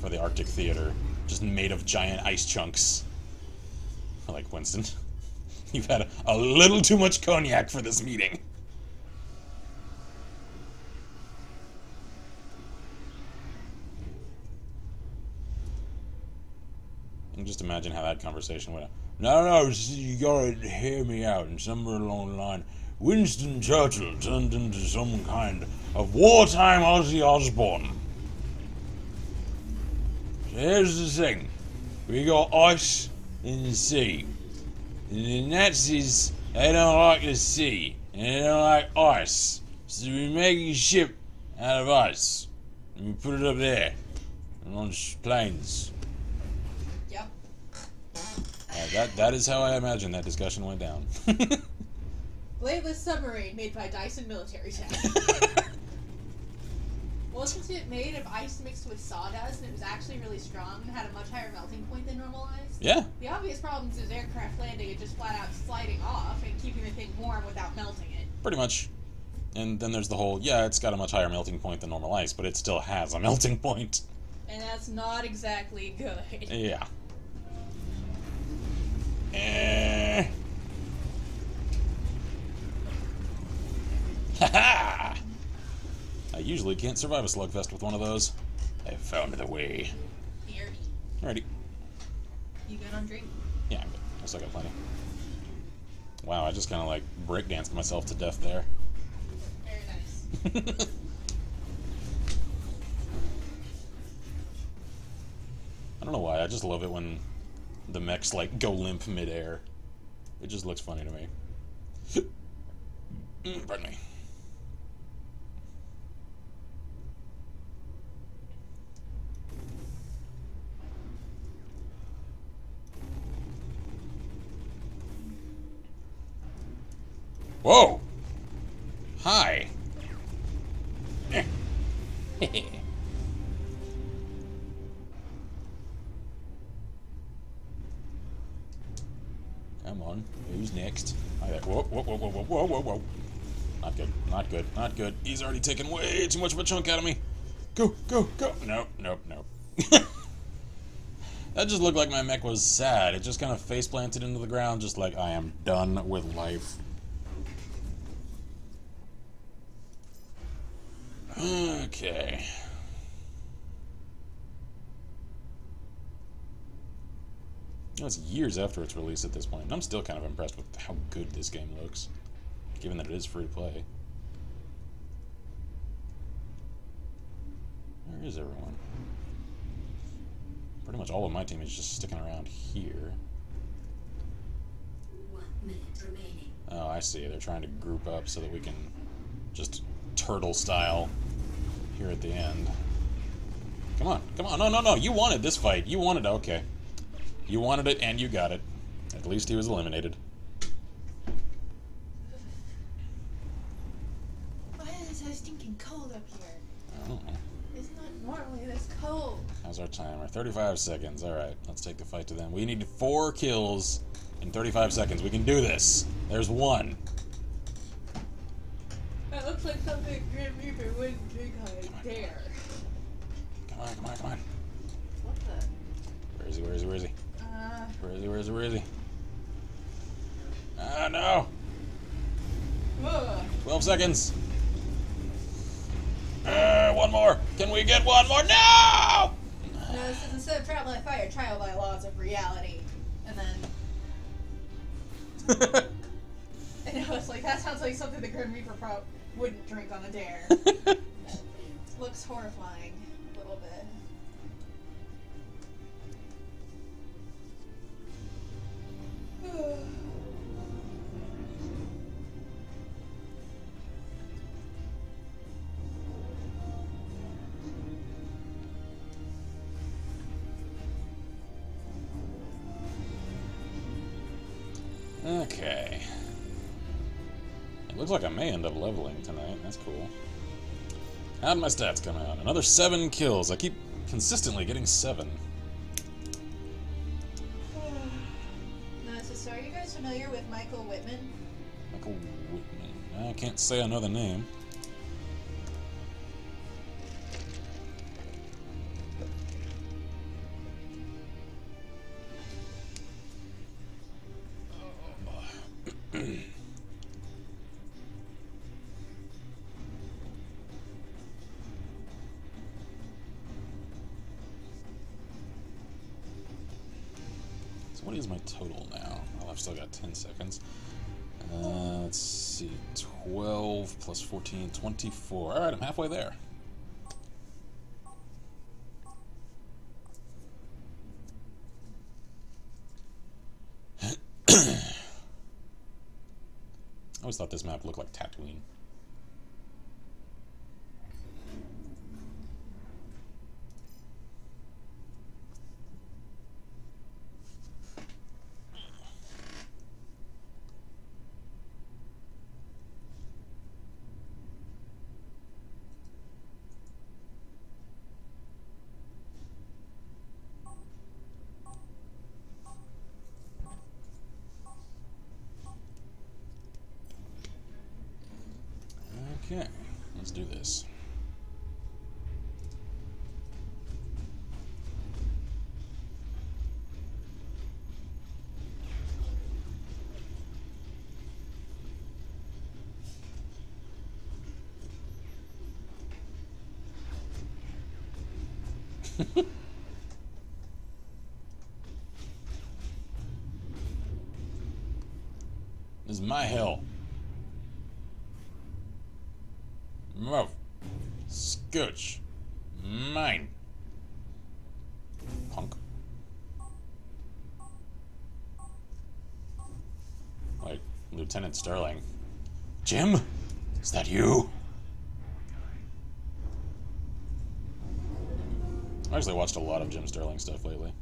for the Arctic theater, just made of giant ice chunks. Like, Winston, you've had a little too much cognac for this meeting. And just imagine how that conversation went. No, you gotta hear me out. And somewhere along the line, Winston Churchill turned into some kind of wartime Ozzy Osbourne. So here's the thing. We got ice in the sea. And the Nazis, they don't like the sea. And they don't like ice. So we make a ship out of ice. And we put it up there. And launch planes. Yep. That is how I imagine that discussion went down. Bladeless submarine made by Dyson Military Tech. Wasn't it made of ice mixed with sawdust, and it was actually really strong and had a much higher melting point than normalized? Yeah. The obvious problems is aircraft landing and just flat out sliding off and keeping the thing warm without melting it. Pretty much. And then there's the whole, yeah, it's got a much higher melting point than normal ice, but it still has a melting point. And that's not exactly good. Yeah. Haha! I usually can't survive a slugfest with one of those. I found the way. Alrighty. You good on drink? Yeah, I'm good. I still got plenty. Wow, I just kind of like breakdanced myself to death there. Very nice. I don't know why, I just love it when the mechs like go limp midair. It just looks funny to me. Pardon me. Whoa! Hi! Come on, who's next? Whoa, whoa, whoa, whoa, whoa, whoa, whoa, whoa. Not good, not good, not good. He's already taken way too much of a chunk out of me. Go, go, go! Nope, nope, nope. That just looked like my mech was sad. It just kind of face planted into the ground, just like, I am done with life. Okay. You know, it's years after its release at this point, and I'm still kind of impressed with how good this game looks, given that it is free to play. Where is everyone? Pretty much all of my team is just sticking around here. 1 minute remaining. Oh, I see. They're trying to group up so that we can just turtle style here at the end. Come on, come on. No, no, no. You wanted this fight. You wanted it. Okay. You wanted it and you got it. At least he was eliminated. Why is it so stinking cold up here? I don't know. It's not normally this cold. How's our timer? 35 seconds. Alright, let's take the fight to them. We need 4 kills in 35 seconds. We can do this. There's 1. That looks like something Grim Reaper wouldn't drink on a dare. Come on, come on, come on. What the? Where is he? Where is he? Where is he? Where is he? Where is he? Where is he? Ah, no! Ugh. 12 seconds. 1 more. Can we get 1 more? No! No, this is instead of trial by fire, trial by laws of reality. And then... I know, it's like, that sounds like something the Grim Reaper wouldn't drink on a dare. Looks horrifying, a little bit. Okay. It looks like I may end up leveling tonight. That's cool. How'd my stats come out? Another 7 kills. I keep consistently getting 7. So are you guys familiar with Michael Whitman? Michael Whitman. I can't say I know the name. What is my total now? Well, I've still got 10 seconds. Let's see. 12 plus 14, 24. Alright, I'm halfway there. I always thought this map looked like Tatooine. Okay, let's do this. This is my hell. Move. Scooch. Mine. Punk. Like, Lieutenant Sterling. Jim? Is that you? I actually watched a lot of Jim Sterling stuff lately.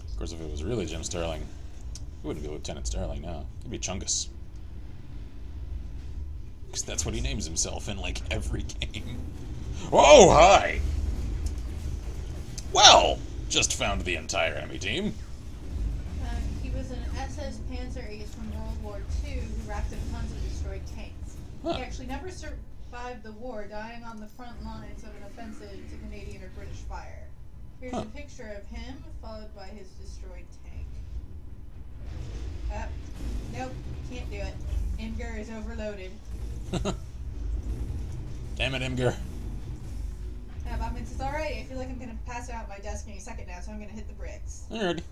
Of course, if it was really Jim Sterling, it wouldn't be Lieutenant Sterling now. It'd be Chungus. Because that's what he names himself in, like, every game. Oh, hi! Well, just found the entire enemy team. He was an SS Panzer ace from World War II who racked up tons of destroyed tanks. Huh. He actually never survived the war, dying on the front lines of an offensive to Canadian or British fire. Here's a picture of him, followed by his destroyed tank. Nope, can't do it. Imgur is overloaded. Damn it, Imgur. Yeah, but it's alright. I feel like I'm gonna pass out my desk any second now, so I'm gonna hit the bricks. Alright.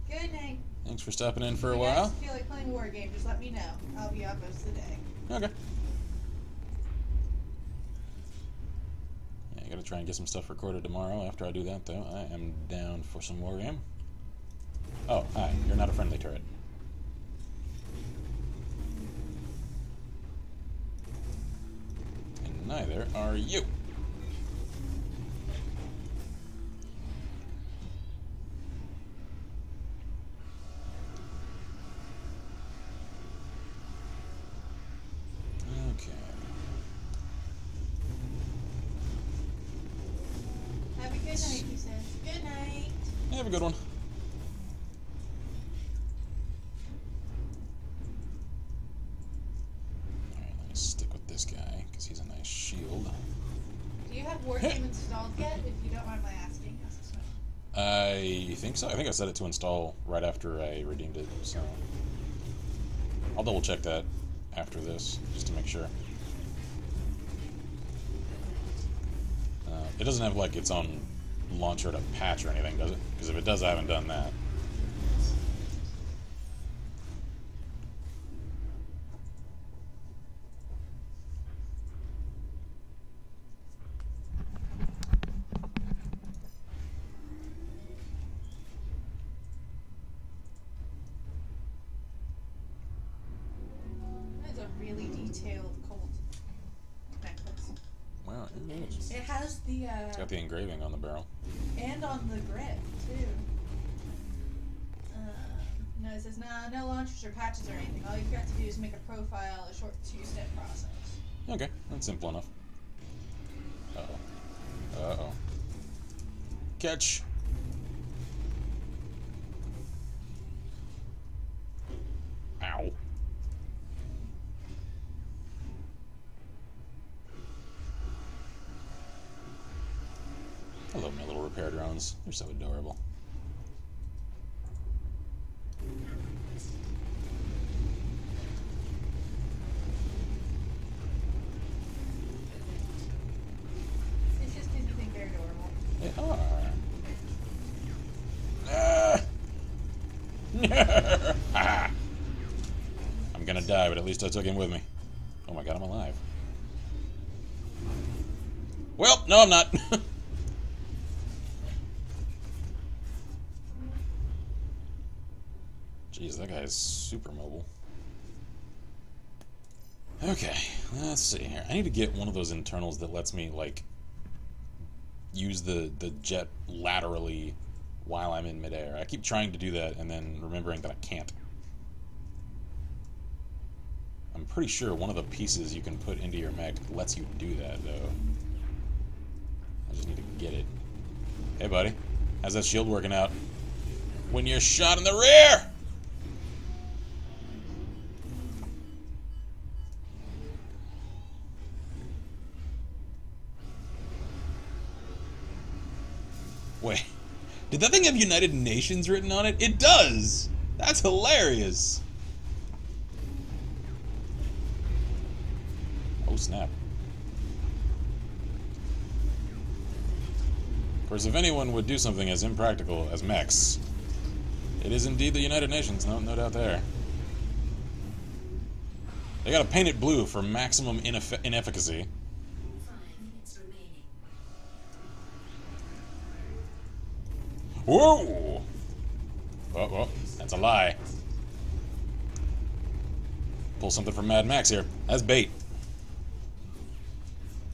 Good night. Thanks for stopping in for a If you while. guys feel like playing a war game, just let me know. I'll be out most of the day. Okay. Yeah, I gotta try and get some stuff recorded tomorrow. After I do that, though, I am down for some war game. Oh, hi. You're not a friendly turret. And neither are you. Okay. Have a good night, he says. Good night. Have a good one. Alright, let me stick with this guy, because he's a nice shield. Do you have Wargame installed yet, if you don't mind my asking? I think so. I think I set it to install right after I redeemed it, so I'll double check that after this, just to make sure. It doesn't have, like, its own launcher to patch or anything, does it? Because if it does, I haven't done that. That is a really detailed it is. It has the, It's got the engraving on the barrel. and on the grip, too. No, it says, no launchers or patches or anything. All you've got to do is make a profile, a short 2-step process. Okay, that's simple enough. Uh-oh. Uh-oh. Catch! Ow. I love my little repair drones. They're so adorable. It's just because you think they're adorable. They are. Ah. I'm gonna die, but at least I took him with me. Oh my god, I'm alive. Well, no, I'm not. Jeez, that guy is super mobile. Okay, let's see here. I need to get one of those internals that lets me, like, use the jet laterally while I'm in midair. I keep trying to do that and then remembering that I can't. I'm pretty sure one of the pieces you can put into your mech lets you do that, though. I just need to get it. Hey, buddy. How's that shield working out? When you're shot in the rear! Wait, did that thing have United Nations written on it? It does! That's hilarious! Oh, snap. Of course, if anyone would do something as impractical as mechs, it is indeed the United Nations, no doubt there. They gotta paint it blue for maximum inefficacy. Whoa! Oh, that's a lie. Pull something from Mad Max here. That's bait.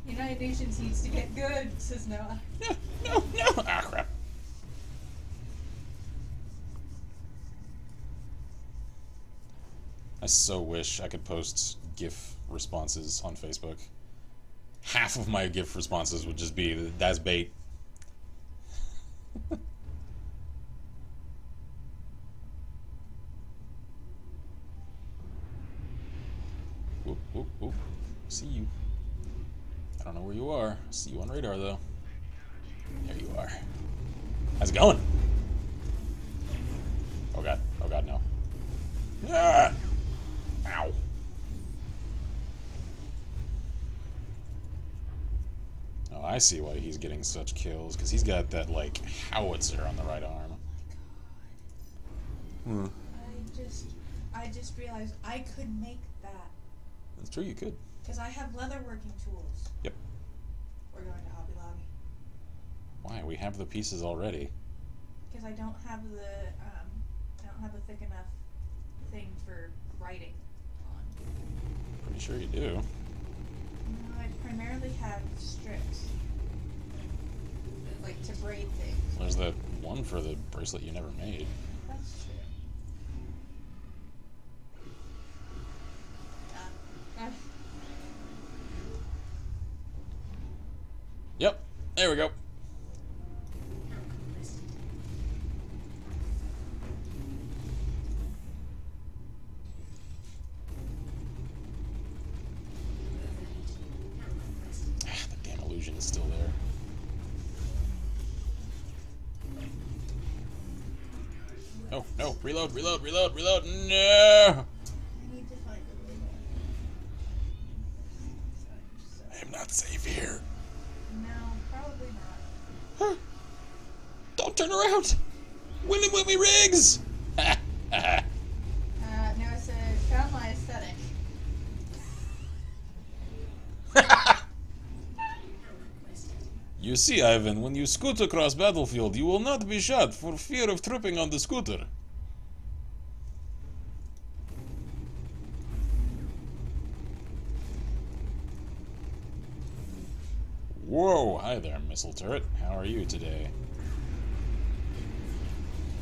United Nations needs to get good, says Noah. No! Ah, crap. I so wish I could post GIF responses on Facebook. Half of my GIF responses would just be, that's bait. Oop. See you. I don't know where you are. I see you on radar, though. There you are. How's it going? Oh god, no. Ah! Ow. Oh, I see why he's getting such kills, because he's got that, like, howitzer on the right arm. Oh I just realized I could make that. That's true, you could. Because I have leatherworking tools. Yep. We're going to Hobby Lobby. Why? We have the pieces already. Because I don't have a thick enough thing for writing on. Pretty sure you do. No, I primarily have strips. Like to braid things. There's that one for the bracelet you never made. That's true. Yep, there we go. The damn illusion is still there. No, reload, no! I need to find a way back. I am not safe here. No, probably not. Don't turn around! Win with me, Riggs! Now it says, found my aesthetic. You see, Ivan, when you scoot across battlefield, you will not be shot for fear of tripping on the scooter. Whoa, hi there, missile turret. How are you today?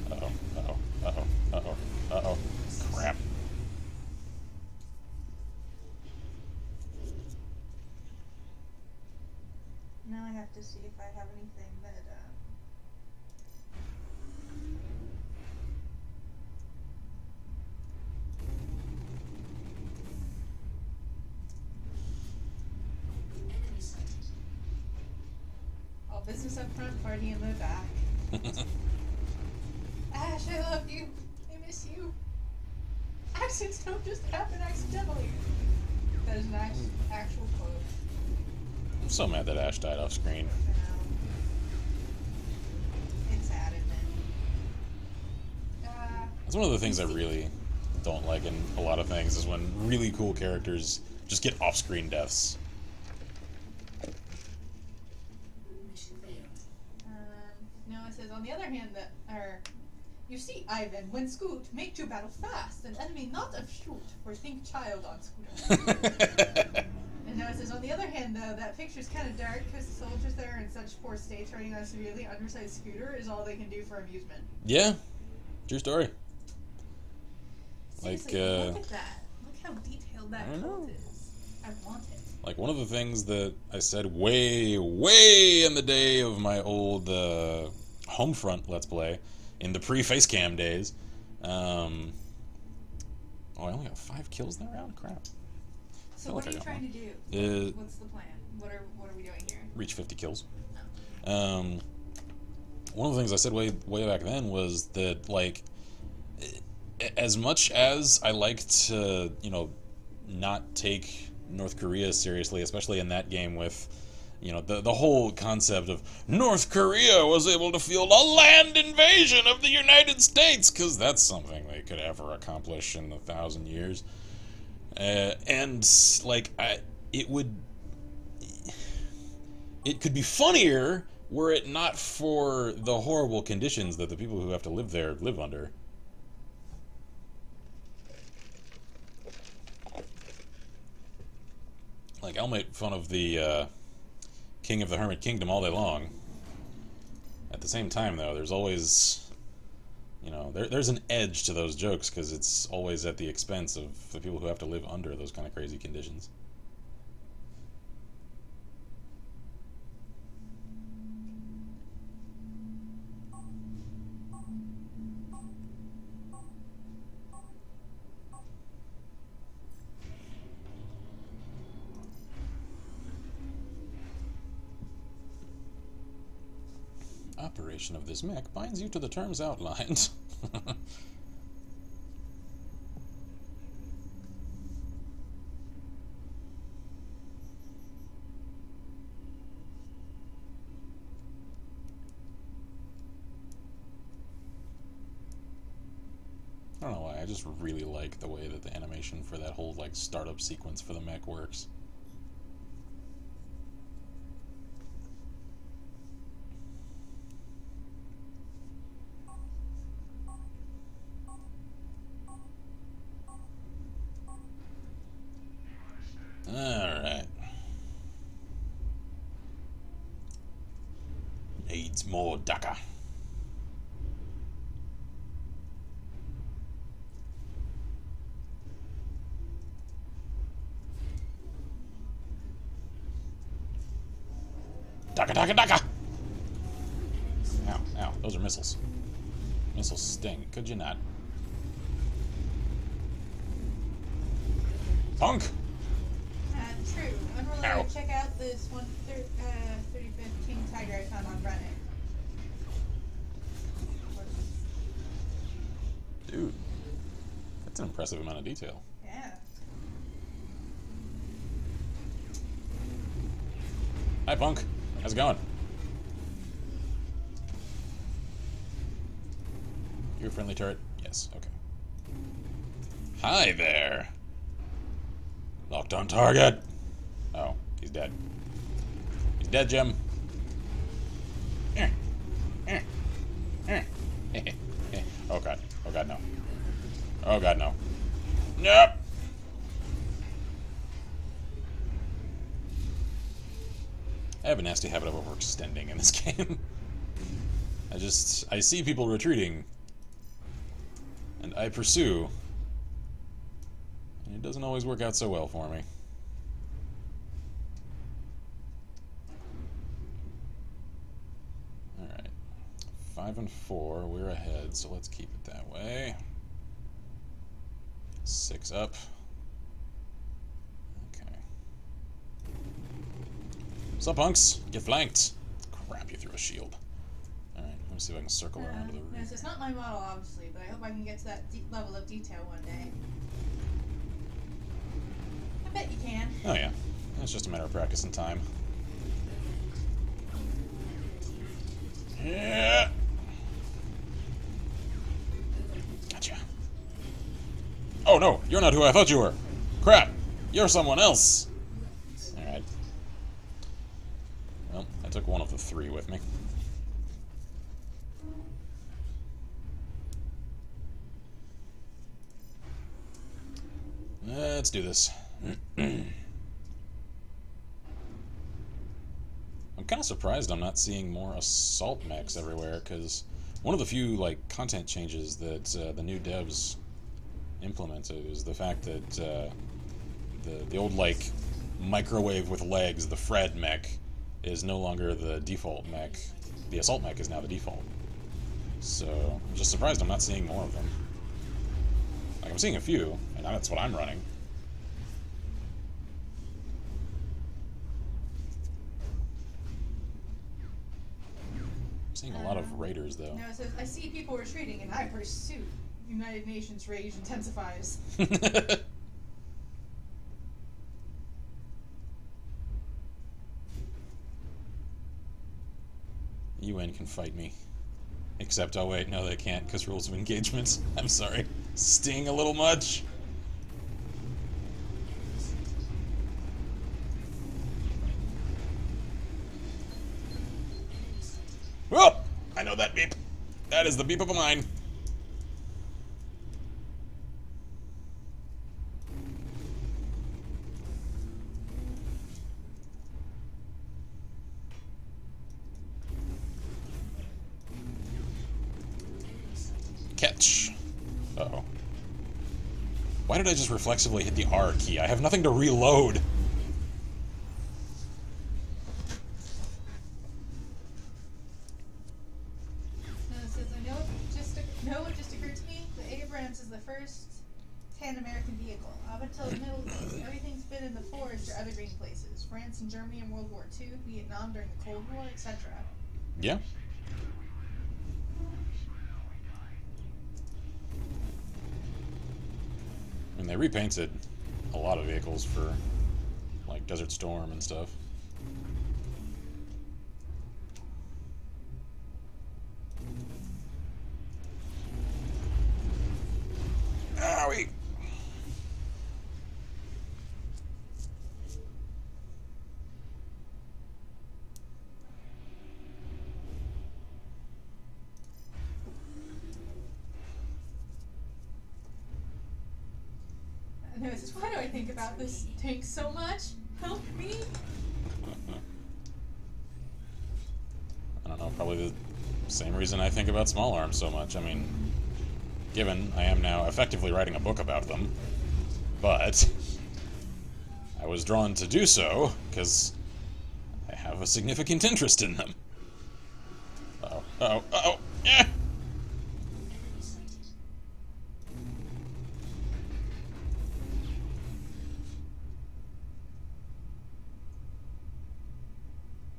Uh-oh, uh-oh, uh-oh, uh-oh, uh-oh. Crap. Now I have to see if I have anything that, all business up front, party in the back. Ash, I love you. I miss you. Accidents don't just happen accidentally. That is an actual quote. I'm so mad that Ash died off screen. It's sad, isn't it? That's one of the things I really don't like in a lot of things, is when really cool characters just get off-screen deaths. No, it says, on the other hand, you see, Ivan, when scoot, make to battle fast, an enemy not of shoot, or think child on scooter. And now it says, on the other hand, though, that picture's kind of dark because the soldiers there are in such poor state, riding on a severely undersized scooter is all they can do for amusement. Yeah, true story. Seriously, look at that. Look how detailed that quote is. I want it. Like, one of the things that I said way in the day of my old Homefront Let's Play, in the pre-facecam days, oh, I only got 5 kills that round? Crap. So what are you trying to do? What's the plan? What are we doing here? Reach 50 kills. Oh. One of the things I said way back then was that, like, as much as I like to, you know, not take North Korea seriously, especially in that game with, you know, the whole concept of North Korea was able to field a land invasion of the United States, because that's something they could ever accomplish in 1,000 years. And, like, it could be funnier were it not for the horrible conditions that the people who have to live there live under. Like, I'll make fun of the King of the Hermit Kingdom all day long. At the same time, though, there's always, you know, there's an edge to those jokes, because it's always at the expense of the people who have to live under those kind of crazy conditions. Operation of this mech binds you to the terms outlined. I don't know why, I just really like the way that the animation for that whole, like, startup sequence for the mech works. Alright. Needs more DACA. DACA, DACA, DACA! Ow, ow, those are missiles. Missiles sting, could you not? Punk! True. Unrelated, check out this 35th King Tiger I found on Reddit. Dude, that's an impressive amount of detail. Yeah. Hi, Punk. How's it going? You a friendly turret? Yes, okay. Hi there. Locked on target. Oh, he's dead. He's dead, Jim. Oh god. Oh god, no. Oh god, no. Nope. I have a nasty habit of overextending in this game. I see people retreating, and I pursue, and it doesn't always work out so well for me. Alright. 5 and 4, we're ahead, so let's keep it that way. 6 up. Okay. What's up, punks? Get flanked. Crap, you threw a shield. Alright, let me see if I can circle around to the rear. No, so it's not my model, obviously, but I hope I can get to that level of detail one day. I bet you can. Oh yeah. It's just a matter of practice and time. Yeah. Gotcha. Oh no, you're not who I thought you were. Crap, you're someone else. Alright. Well, I took one of the 3 with me. Let's do this. I'm kind of surprised I'm not seeing more assault mechs everywhere, because one of the few content changes that the new devs implemented is the fact that the old microwave with legs, the Fred mech, is no longer the default mech. The assault mech is now the default. So I'm just surprised I'm not seeing more of them. I'm seeing a few, and that's what I'm running. I'm seeing a lot of raiders, though. No, it says, I see people retreating, and I pursue. United Nations rage intensifies. UN can fight me. Except, oh wait, no they can't, because rules of engagement. I'm sorry. Sting a little much? Oh! I know that beep. That is the beep of a mine. Catch. Uh-oh. Why did I just reflexively hit the R key? I have nothing to reload. No, it says, I know what just occurred to me. The Abrams is the first Pan-American vehicle. Up until the Middle East, everything's been in the forest or other green places. France and Germany in World War II, Vietnam during the Cold War, etc. Yeah. I mean, they repainted a lot of vehicles for, Desert Storm and stuff. Owie! No, it says, why do I think about this tank so much? Help me! I don't know, probably the same reason I think about small arms so much. I mean, given I am now effectively writing a book about them, but I was drawn to do so because I have a significant interest in them. Uh-oh, uh-oh, uh-oh, yeah!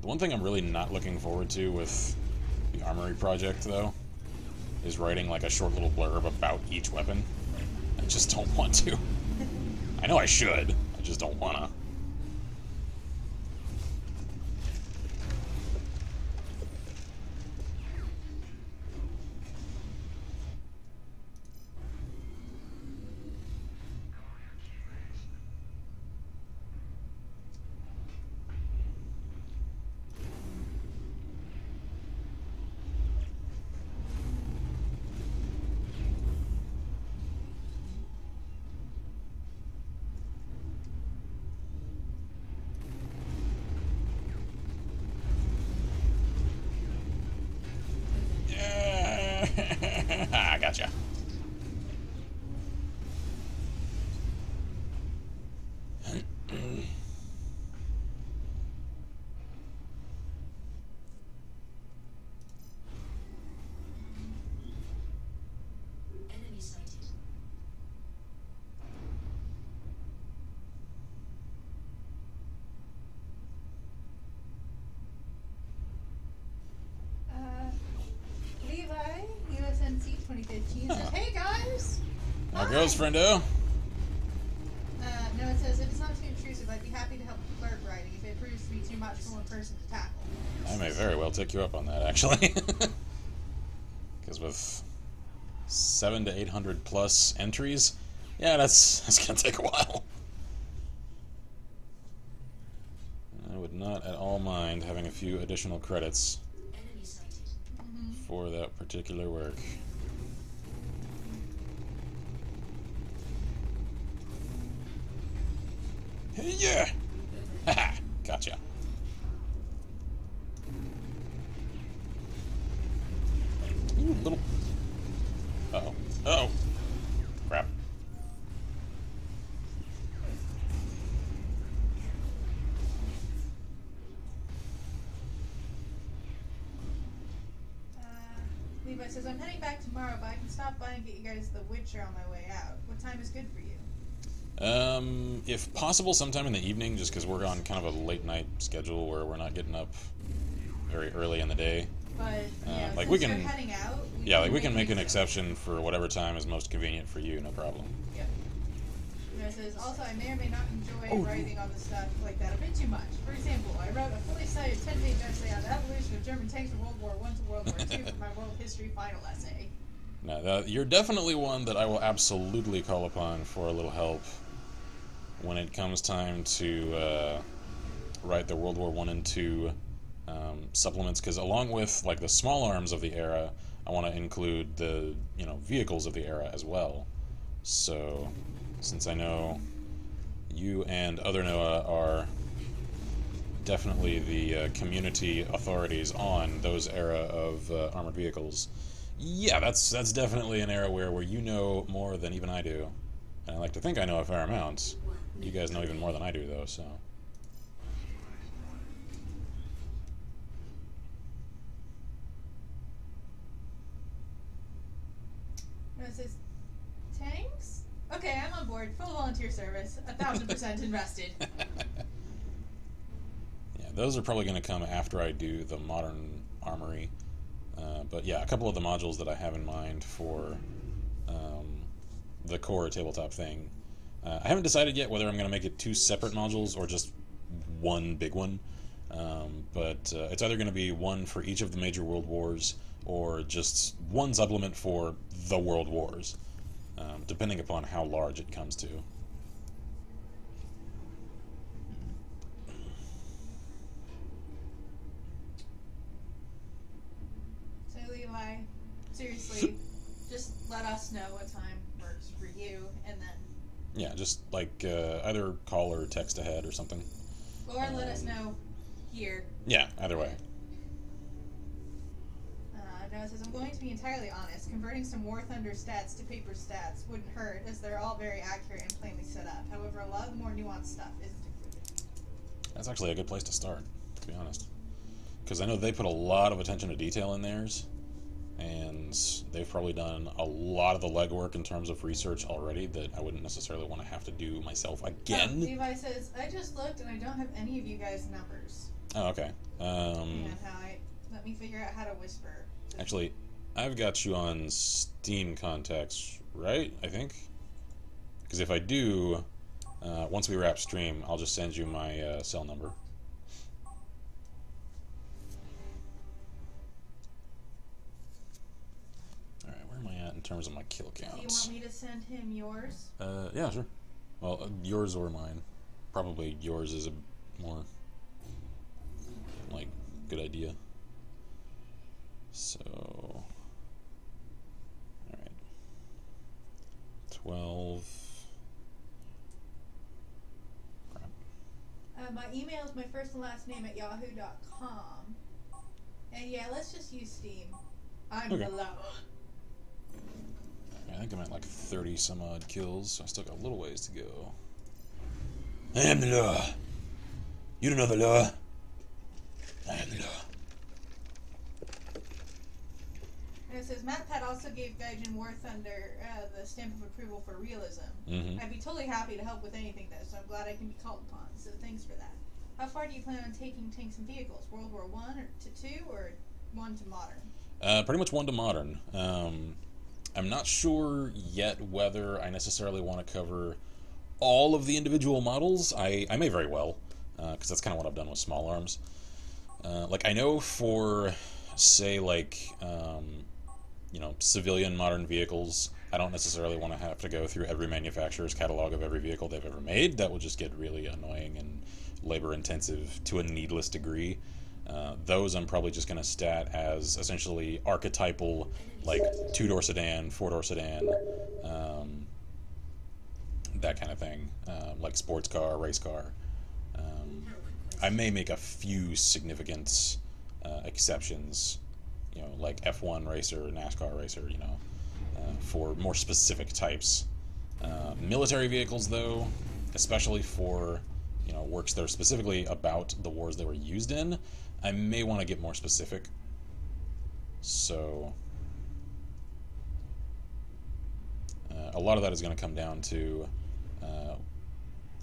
The one thing I'm really not looking forward to with the Armory project, though, is writing a short little blurb about each weapon. I just don't want to. I know I should, I just don't wanna. goes, friendo. No, it says, if it's not too intrusive, I'd be happy to help with clerk writing if it proves to be too much for one person to tackle. I may very well take you up on that, actually. Because with 700 to 800 plus entries, yeah, that's gonna take a while. I would not at all mind having a few additional credits for that particular work. Hey, yeah! Haha, gotcha. Ooh, little... Uh-oh. Uh-oh. Crap. Levi says, I'm heading back tomorrow, but I can stop by and get you guys the Witcher on my way out. What time is good for you? If possible, sometime in the evening, just because we're on kind of a late night schedule where we're not getting up very early in the day. But yeah, like since we can, you're heading out, we can make an exception for whatever time is most convenient for you. No problem. Yep. And it says, also, I may or may not enjoy writing on the stuff like that a bit too much. For example, I wrote a fully cited 10-page essay on the evolution of German tanks from World War I to World War II for my world history final essay. Now, you're definitely one that I will absolutely call upon for a little help when it comes time to write the World War I and II supplements, because along with like the small arms of the era, I want to include the vehicles of the era as well. So, since I know you and other Noah are definitely the community authorities on those era of armored vehicles, yeah, that's definitely an era where you know more than even I do, and I like to think I know a fair amount. You guys know even more than I do, though, so. It says, tanks? Okay, I'm on board. Full volunteer service. 1,000% invested. Yeah, those are probably going to come after I do the modern armory. But yeah, a couple of the modules that I have in mind for the core tabletop thing. I haven't decided yet whether I'm going to make it 2 separate modules or just one big one. But it's either going to be one for each of the major world wars or just one supplement for the world wars, depending upon how large it comes to. So Levi, seriously, just let us know what time works for you, and then... Yeah, just like either call or text ahead or something. Or let us know here. Yeah, either way. Noah says, I'm going to be entirely honest. Converting some War Thunder stats to paper stats wouldn't hurt, as they're all very accurate and plainly set up. However, a lot of the more nuanced stuff isn't included. That's actually a good place to start, to be honest. Because I know they put a lot of attention to detail in theirs, and they've probably done a lot of the legwork in terms of research already that I wouldn't necessarily want to have to do myself again. Levi says, I just looked and I don't have any of you guys' numbers. Oh, okay. Let me figure out how to whisper. Actually, I've got you on Steam contacts, right? I think? Because if I do, once we wrap stream, I'll just send you my cell number. Alright, where am I at in terms of my kill counts? Do you want me to send him yours? Yeah, sure. Well, yours or mine. Probably yours is a more, good idea. So, alright. 12. Crap. My email is my first and last name at yahoo.com. And yeah, let's just use Steam. I'm okay. below. I think I'm at like 30 some odd kills, so I still got a little ways to go. I am the law. You don't know the law. I am the law. And it says, MatPat also gave Gaijin War Thunder the stamp of approval for realism. Mm-hmm. I'd be totally happy to help with anything though, so I'm glad I can be called upon. So thanks for that. How far do you plan on taking tanks and vehicles? World War I to 2 or 1 to modern? Pretty much 1 to modern. I'm not sure yet whether I necessarily want to cover all of the individual models. I may very well, because that's kind of what I've done with small arms. Like, I know for, say, like, civilian modern vehicles, I don't necessarily want to have to go through every manufacturer's catalog of every vehicle they've ever made. That would just get really annoying and labor-intensive to a needless degree. Those I'm probably just going to stat as essentially archetypal, like, two-door sedan, four-door sedan, that kind of thing, like sports car, race car. I may make a few significant exceptions, like F1 racer, NASCAR racer, for more specific types. Military vehicles, though, especially for, works that are specifically about the wars they were used in, I may want to get more specific. So, a lot of that is going to come down to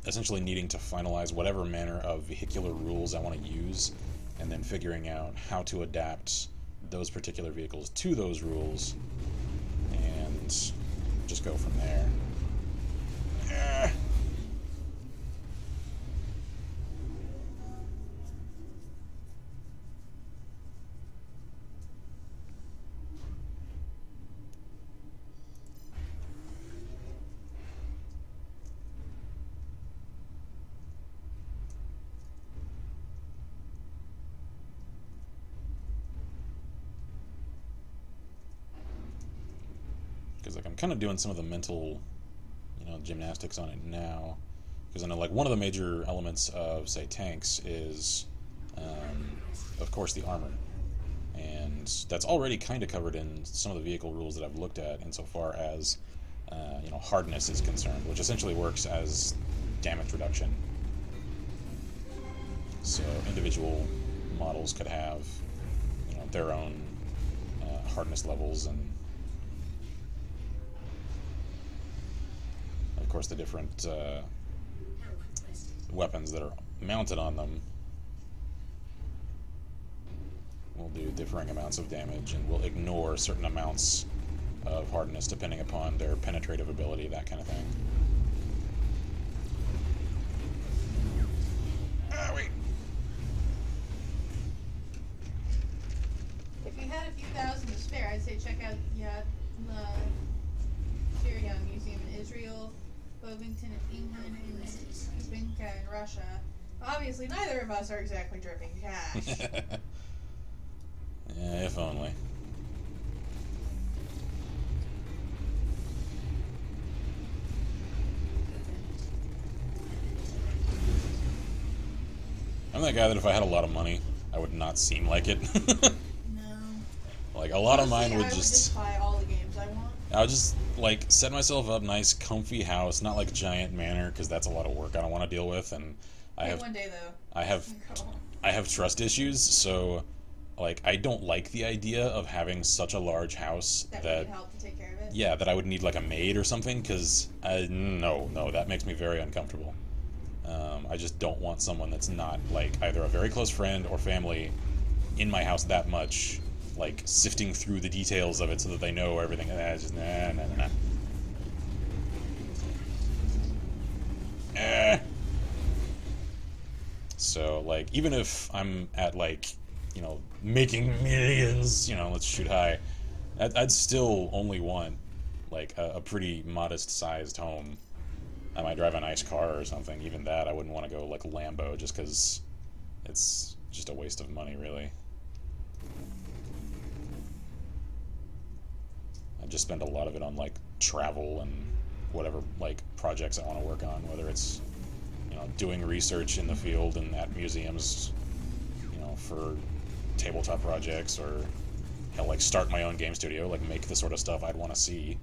essentially needing to finalize whatever manner of vehicular rules I want to use, and then figuring out how to adapt those particular vehicles to those rules, and just go from there. Because like I'm kind of doing some of the mental, gymnastics on it now. Because I know like one of the major elements of, say, tanks is, of course, the armor, and that's already kind of covered in some of the vehicle rules that I've looked at, insofar as hardness is concerned, which essentially works as damage reduction. So individual models could have their own hardness levels, and of course the different weapons that are mounted on them will do differing amounts of damage, and will ignore certain amounts of hardness depending upon their penetrative ability, that kind of thing. Wait. If you had a few thousand to spare, I'd say check out the Syria Museum in Israel, Bovington in England, and Kubinka in Russia. Obviously, neither of us are exactly dripping cash. Yeah, if only. I'm that guy that if I had a lot of money, I would not seem like it. No. Like, a lot of mine would I would just buy all the games I want. I would just, like, set myself up nice, comfy house, not like giant manor, because that's a lot of work I don't want to deal with, and one day, though. I have trust issues, so, like, I don't like the idea of having such a large house that would need help to take care of it. Yeah, that I would need, like, a maid or something, because, no, that makes me very uncomfortable. I just don't want someone that's not, like, either a very close friend or family in my house that much, like, sifting through the details of it so that they know everything. Just, nah. So, like, even if I'm at, like, making millions, let's shoot high, I'd still only want, like, a pretty modest-sized home. I might drive a nice car or something. Even that, I wouldn't want to go, like, Lambo, just because it's just a waste of money, really. I just spend a lot of it on, like, travel and whatever, like, projects I want to work on, whether it's, doing research in the field and at museums, for tabletop projects, or hell, like, start my own game studio, like, make the sort of stuff I'd want to see.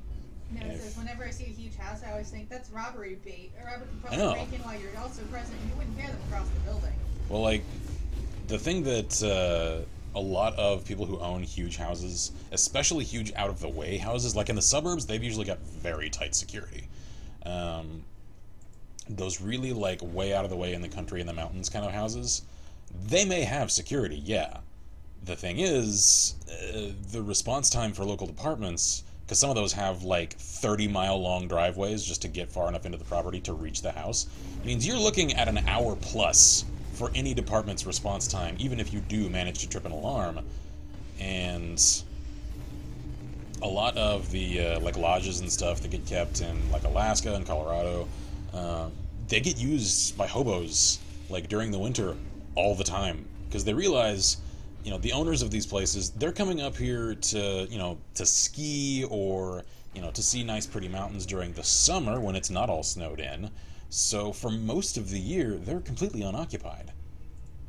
No, it says, whenever I see a huge house, I always think, that's robbery bait. A robber can probably break in while you're also present, and you wouldn't hear them across the building. Well, like, the thing that a lot of people who own huge houses, especially huge out-of-the-way houses, like in the suburbs, they've usually got very tight security. Those really, like, way out of the way in the country, in the mountains kind of houses, they may have security, yeah. The thing is, the response time for local departments because some of those have like 30-mile-long driveways just to get far enough into the property to reach the house. It means you're looking at an hour plus for any department's response time, even if you do manage to trip an alarm. And a lot of the like lodges and stuff that get kept in like Alaska and Colorado, they get used by hobos like during the winter all the time, because they realize, you know, the owners of these places, they're coming up here to, you know, to ski or, you know, to see nice pretty mountains during the summer when it's not all snowed in. So for most of the year, they're completely unoccupied.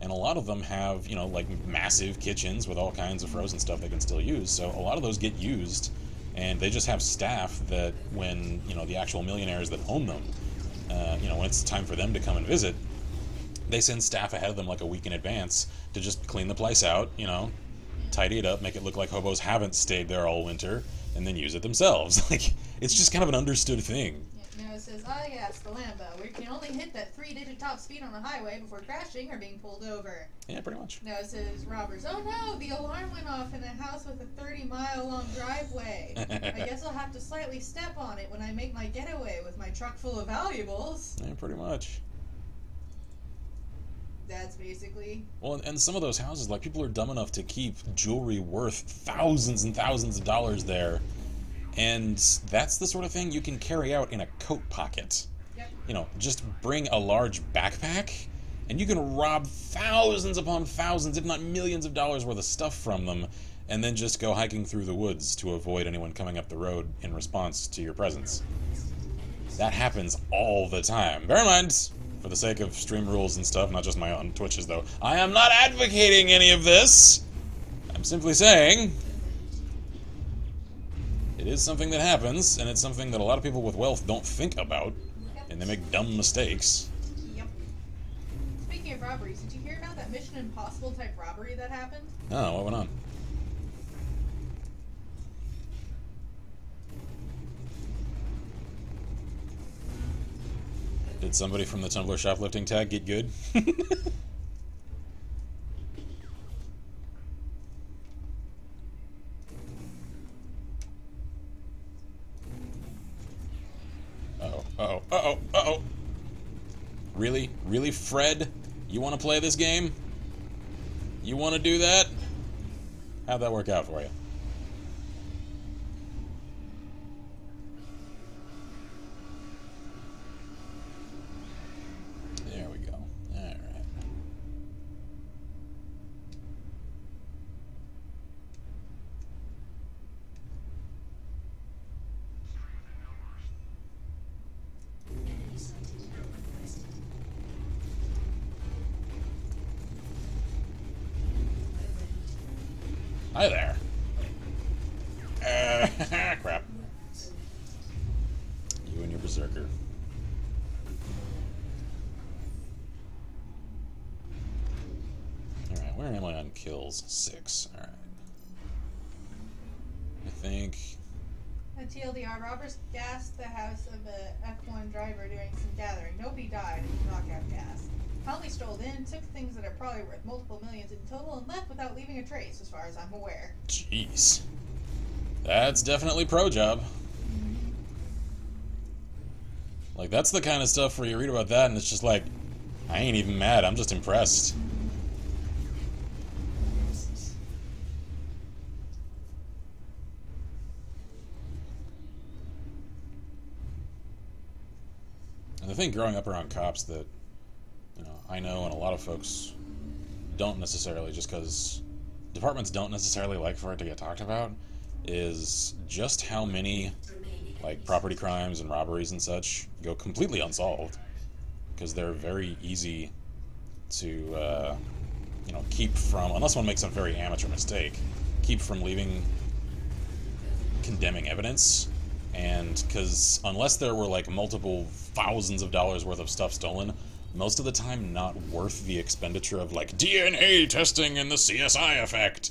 And a lot of them have, you know, like massive kitchens with all kinds of frozen stuff they can still use. So a lot of those get used, and they just have staff that when, you know, the actual millionaires that own them, you know, when it's time for them to come and visit, they send staff ahead of them like a week in advance to just clean the place out, you know, tidy it up, make it look like hobos haven't stayed there all winter, and then use it themselves. Like, it's just kind of an understood thing. Yeah, it says, oh yes, the Lambo. We can only hit that 3-digit top speed on the highway before crashing or being pulled over. Yeah, pretty much. Now it says, robbers. Oh no, the alarm went off in a house with a 30-mile-long driveway. I guess I'll have to slightly step on it when I make my getaway with my truck full of valuables. Yeah, pretty much. That's basically... Well, and some of those houses, like, people are dumb enough to keep jewelry worth thousands and thousands of dollars there. And that's the sort of thing you can carry out in a coat pocket. Yep. You know, just bring a large backpack, and you can rob thousands upon thousands, if not millions of dollars worth of stuff from them, and then just go hiking through the woods to avoid anyone coming up the road in response to your presence. That happens all the time. Bear in mind, for the sake of stream rules and stuff, not just my own Twitches though, I am not advocating any of this. I'm simply saying it is something that happens, and it's something that a lot of people with wealth don't think about, and they make dumb mistakes. Yep. Speaking of robberies, did you hear about that Mission Impossible type robbery that happened? Oh, what went on? Did somebody from the Tumblr shoplifting tag get good? Uh-oh. Really? Really, Fred? You want to play this game? You want to do that? How'd that work out for you? There we go. Alright. Hi there. Crap. You and your berserker. Alright, where am I on kills? 6. Alright. I think... A TLDR, robbers gassed the house of a F1 driver during some gathering. Nobody died in knockout gas. Calmly strolled in, took things that are probably worth multiple millions in total, and left without leaving a trace, as far as I'm aware. Jeez. That's definitely pro job. Like, that's the kind of stuff where you read about that and it's just like, I ain't even mad, I'm just impressed. And the thing growing up around cops that, you know, I know and a lot of folks don't necessarily, just because departments don't necessarily like for it to get talked about, is just how many, like, property crimes and robberies and such go completely unsolved. Because they're very easy to, you know, keep from, unless one makes a very amateur mistake, keep from leaving condemning evidence. And because unless there were, like, multiple thousands of dollars worth of stuff stolen, most of the time not worth the expenditure of, like, DNA testing and the CSI effect.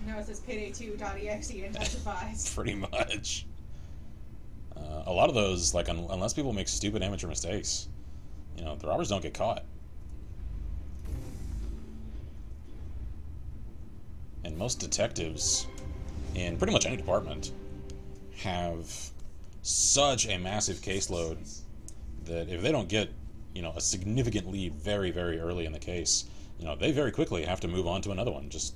No, it says payday2.exe intensifies. Pretty much. A lot of those, like, unless people make stupid amateur mistakes, you know, the robbers don't get caught. And most detectives in pretty much any department have such a massive caseload that if they don't get, you know, a significant lead very, very early in the case, you know, they very quickly have to move on to another one just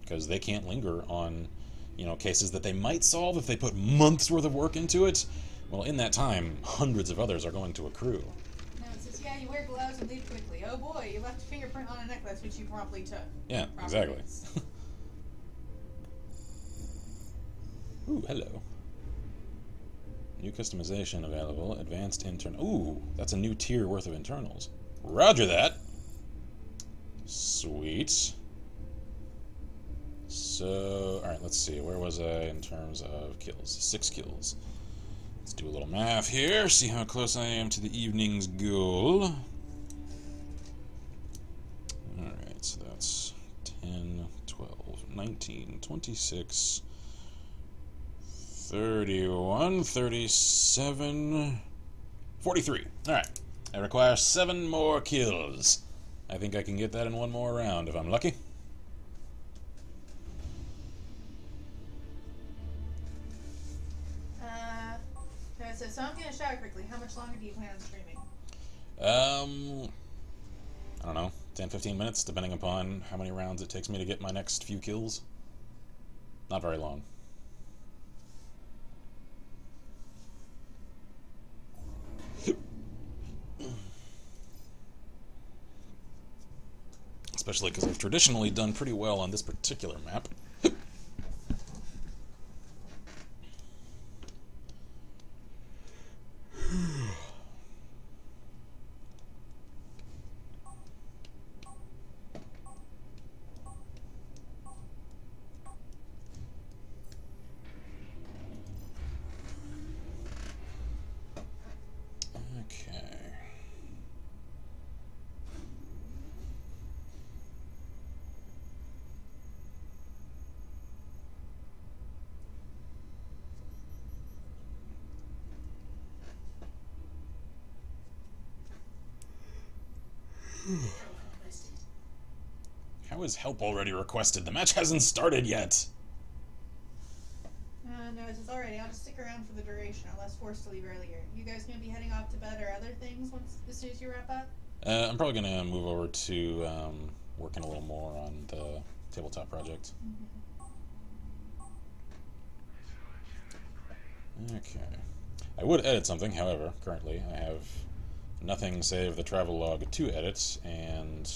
because they can't linger on, you know, cases that they might solve if they put months worth of work into it. Well, in that time, hundreds of others are going to accrue. No, it says, yeah, you wear gloves and leave quickly. Oh boy, you left a fingerprint on a necklace, which you promptly took. Yeah, exactly. Ooh, hello. New customization available. Advanced internal. Ooh, that's a new tier worth of internals. Roger that. Sweet. So, alright, let's see. Where was I in terms of kills? 6 kills. Let's do a little math here, see how close I am to the evening's goal. Alright, so that's 10, 12, 19, 26, 31, 37, 43. Alright, I require 7 more kills. I think I can get that in one more round if I'm lucky. So I'm gonna shower quickly. How much longer do you plan on streaming? I don't know, 10-15 minutes, depending upon how many rounds it takes me to get my next few kills. Not very long. Especially because I've traditionally done pretty well on this particular map. How is help already requested? The match hasn't started yet. No, it says already. I'll just stick around for the duration unless forced to leave earlier. You guys gonna be heading off to bed or other things as soon as you wrap up? I'm probably gonna move over to working a little more on the tabletop project. Okay. I would edit something, however, currently I have nothing save the travel log to edit, and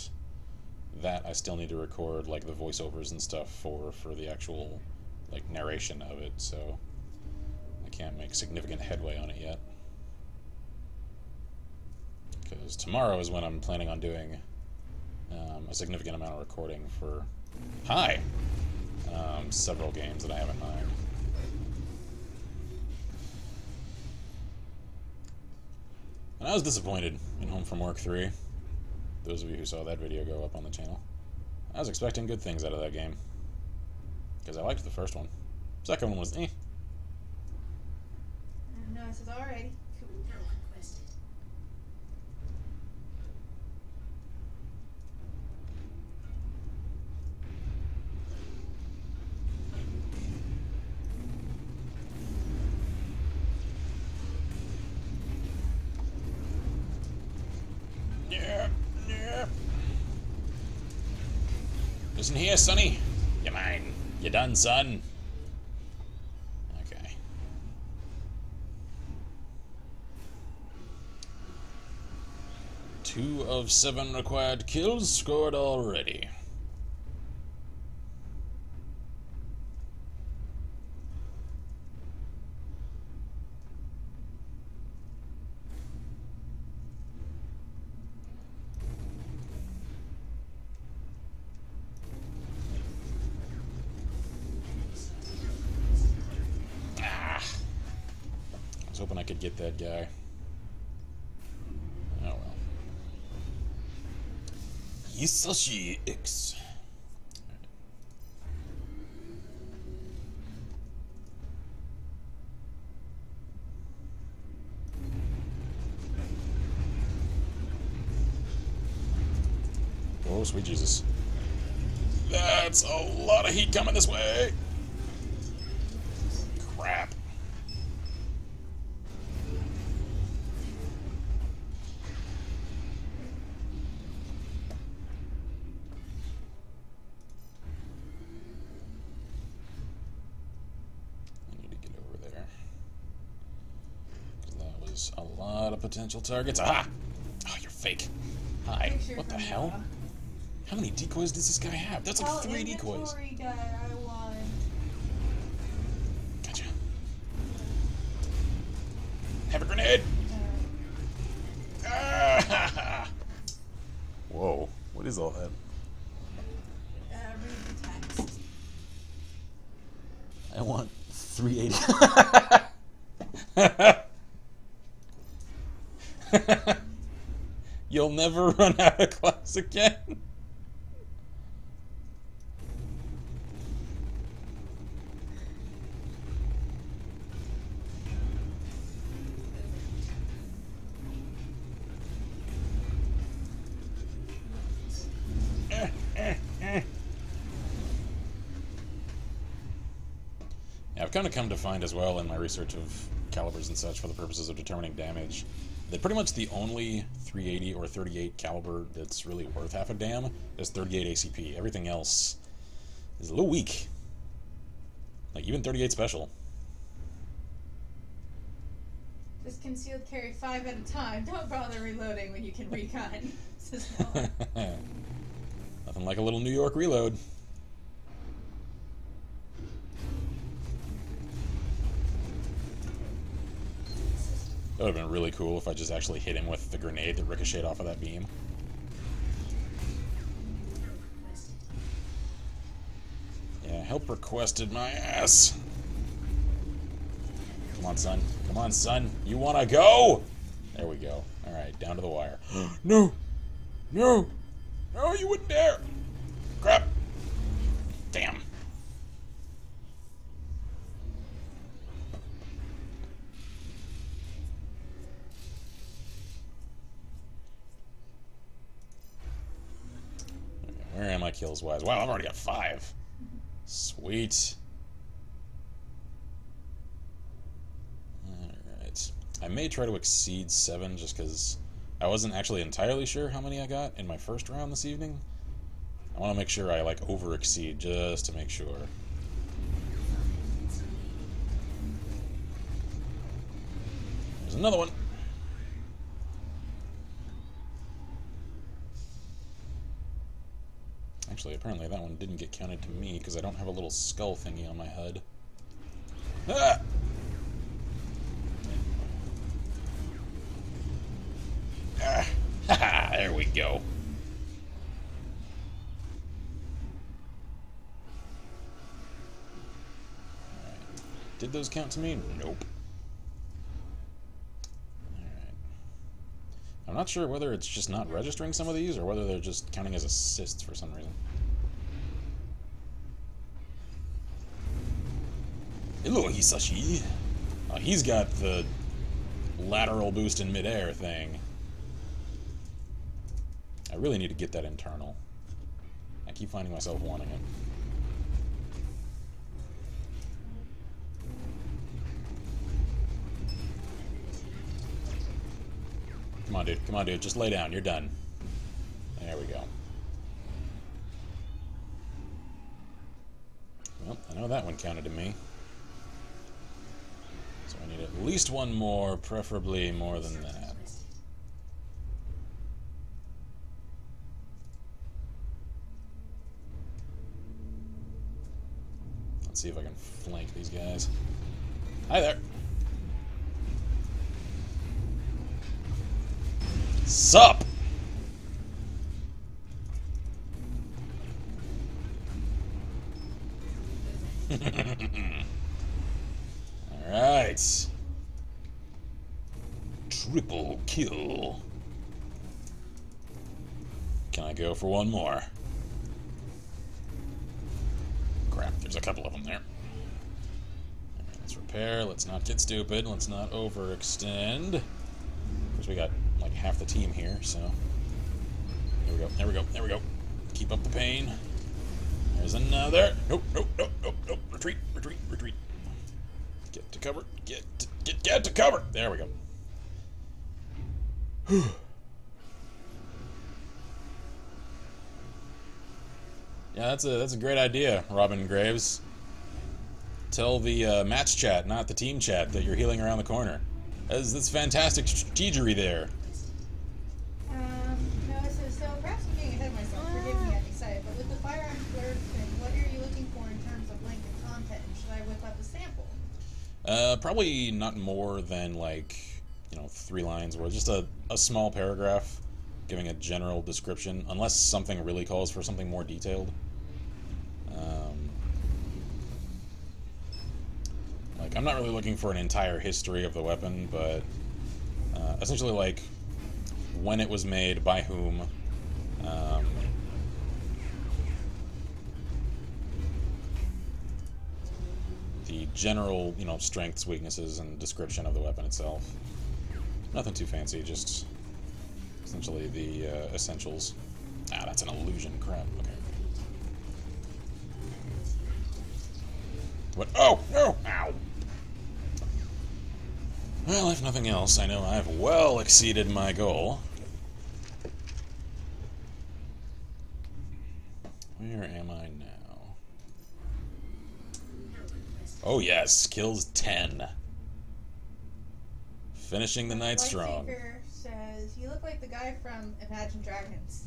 that I still need to record like the voiceovers and stuff for the actual like narration of it, so I can't make significant headway on it yet. Because tomorrow is when I'm planning on doing a significant amount of recording for several games that I have in mind. And I was disappointed in Home from Work 3. Those of you who saw that video go up on the channel. I was expecting good things out of that game. Because I liked the first one. Second one was eh. No, it says alrighty. Listen here, Sonny. You're mine. You're done, son. Okay. Two of 7 required kills scored already. I was hoping I could get that guy. Oh well. Yisashi X. Oh, sweet Jesus. That's a lot of heat coming this way. There's a lot of potential targets. Aha! Oh, you're fake. Hi. What the hell? How many decoys does this guy have? That's like 3 decoys. Guy I want. Gotcha. Have a grenade! Whoa. What is all that? Read the text. I want 380. You'll never run out of class again. I've kind of come to find as well in my research of calibers and such for the purposes of determining damage that pretty much the only 380 or 38 caliber that's really worth half a damn is 38 ACP. Everything else is a little weak. Like even 38 special. Just concealed carry 5 at a time. Don't bother reloading when you can recon. Nothing like a little New York reload. That would have been really cool if I just actually hit him with the grenade that ricocheted off of that beam. Yeah, help requested my ass. Come on, son. Come on, son. You wanna go? There we go. Alright, down to the wire. No! No! No, you wouldn't dare! Crap! Damn. Where am I kills wise? Wow, I've already got 5. Sweet. Alright. I may try to exceed 7 just because I wasn't actually entirely sure how many I got in my first round this evening. I want to make sure I like over exceed just to make sure. There's another one. Actually, apparently that one didn't get counted to me because I don't have a little skull thingy on my head. Ah! Ah! Haha, there we go. Alright. Did those count to me? Nope. Alright. I'm not sure whether it's just not registering some of these or whether they're just counting as assists for some reason. Hello, Hisashi. He's got the lateral boost in midair thing. I really need to get that internal. I keep finding myself wanting it. Come on, dude. Come on, dude. Just lay down. You're done. There we go. Well, I know that one counted to me. So I need at least one more, preferably more than that. Let's see if I can flank these guys. Hi there. Sup? Alright. Triple kill. Can I go for one more? Crap, there's a couple of them there. Alright, let's repair. Let's not get stupid. Let's not overextend. Of course, we got like half the team here, so... There we go, there we go, there we go. Keep up the pain. There's another. Nope, nope, nope, nope, nope. Retreat, retreat, retreat. Get to cover. Get to cover. There we go. Whew. Yeah, that's a great idea, Robin Graves. Tell the match chat, not the team chat, that you're healing around the corner. That's fantastic strategery there. No, it says, so perhaps I'm getting ahead of myself. Forgive me, I'm excited. But with the firearm blurred thing, what are you looking for in terms of length and content? Should I whip up a sample? Probably not more than, like, 3 lines, or just a small paragraph giving a general description, unless something really calls for something more detailed. Like, I'm not really looking for an entire history of the weapon, but essentially, like, when it was made, by whom, the general, strengths, weaknesses, and description of the weapon itself. Nothing too fancy, just essentially the essentials. Ah, that's an illusion. Crap. Okay. What? Oh, no! Ow! Well, if nothing else, I know I've well exceeded my goal. Where am I now? Oh yes, kills 10. Finishing the night strong. Lightseeker says, you look like the guy from Imagine Dragons.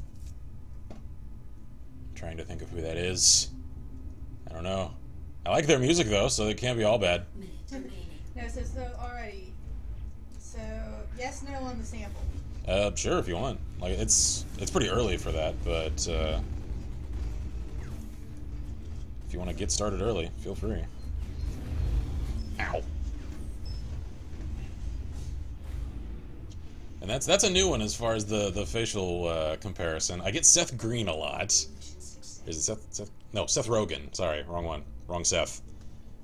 I'm trying to think of who that is. I don't know. I like their music though, so it can't be all bad. No, it says, so already. So, yes, no on the sample. Sure, if you want. Like, it's pretty early for that, but if you want to get started early, feel free. Ow. And that's a new one as far as the facial comparison. I get Seth Green a lot. Is it Seth? No, Seth Rogen. Sorry, wrong one. Wrong Seth.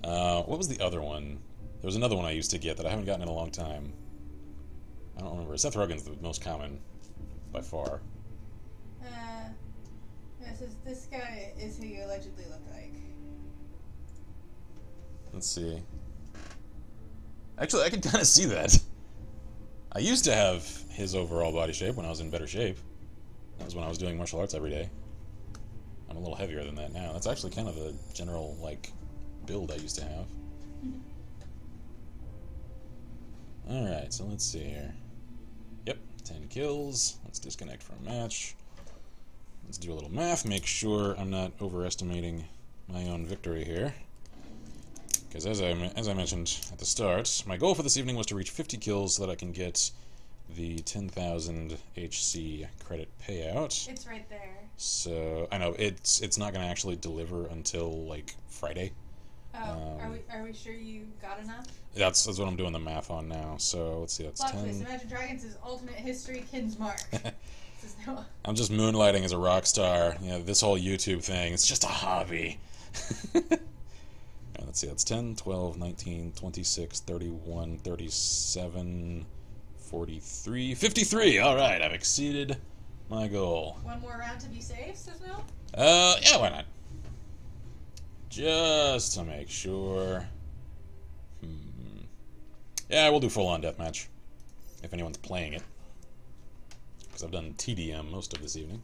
What was the other one? There was another one I used to get that I haven't gotten in a long time. I don't remember. Seth Rogen's the most common, by far. It says, this guy is who you allegedly look like. Let's see. Actually, I can kind of see that. I used to have his overall body shape when I was in better shape. That was when I was doing martial arts every day. I'm a little heavier than that now. That's actually kind of the general, like, build I used to have. Alright, so let's see here. Yep, 10 kills. Let's disconnect from match. Let's do a little math, make sure I'm not overestimating my own victory here. Because as I mentioned at the start, my goal for this evening was to reach 50 kills so that I can get the 10,000 HC credit payout. It's right there. So, I know, it's not going to actually deliver until, like, Friday. Oh, are we sure you got enough? That's what I'm doing the math on now. So let's see, that's Plot 10. twist, Imagine Dragons is alternate history Kinsmarck. No. I'm just moonlighting as a rock star. This whole YouTube thing, it's just a hobby. Right, let's see, that's 10, 12, 19, 26, 31, 37, 43, 53. All right, I've exceeded my goal. One more round to be safe, says no? Yeah, why not? Just to make sure. Yeah, we'll do full-on deathmatch. If anyone's playing it. Because I've done TDM most of this evening.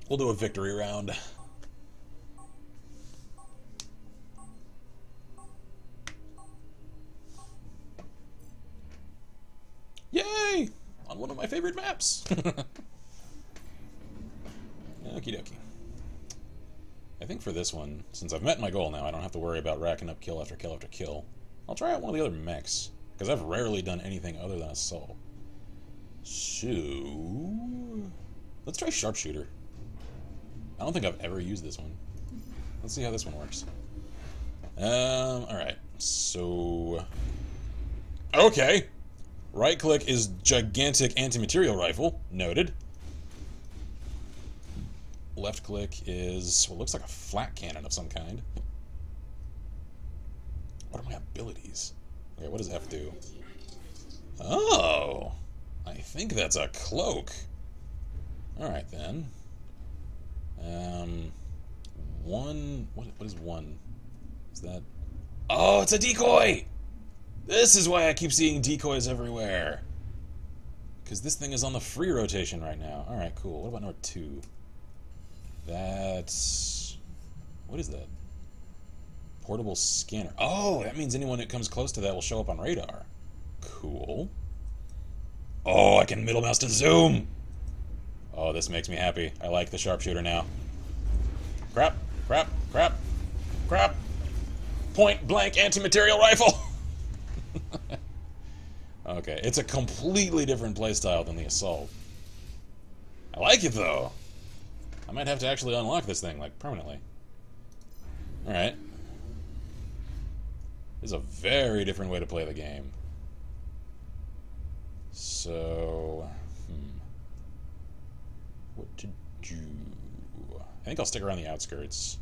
We'll do a victory round. Yay! On one of my favorite maps! Okie dokie. I think for this one, since I've met my goal now, I don't have to worry about racking up kill after kill after kill. I'll try out one of the other mechs, because I've rarely done anything other than assault. So, let's try sharpshooter. I don't think I've ever used this one. Let's see how this one works. Alright, so... Okay! Right click is gigantic anti-material rifle, noted. Left click is what looks like a flat cannon of some kind. What are my abilities? Okay, what does F do? Oh! I think that's a cloak. Alright then. One... What is one? Is that... Oh, it's a decoy! This is why I keep seeing decoys everywhere. Because this thing is on the free rotation right now. Alright, cool. What about number 2? That's... What is that? Portable scanner. Oh, that means anyone that comes close to that will show up on radar. Cool. Oh, I can middle mouse to zoom! Oh, this makes me happy. I like the sharpshooter now. Crap, crap, crap, crap! Point blank anti-material rifle! Okay, it's a completely different playstyle than the assault. I like it though. I might have to actually unlock this thing, like, permanently. Alright. This is a very different way to play the game. So... what to do? I think I'll stick around the outskirts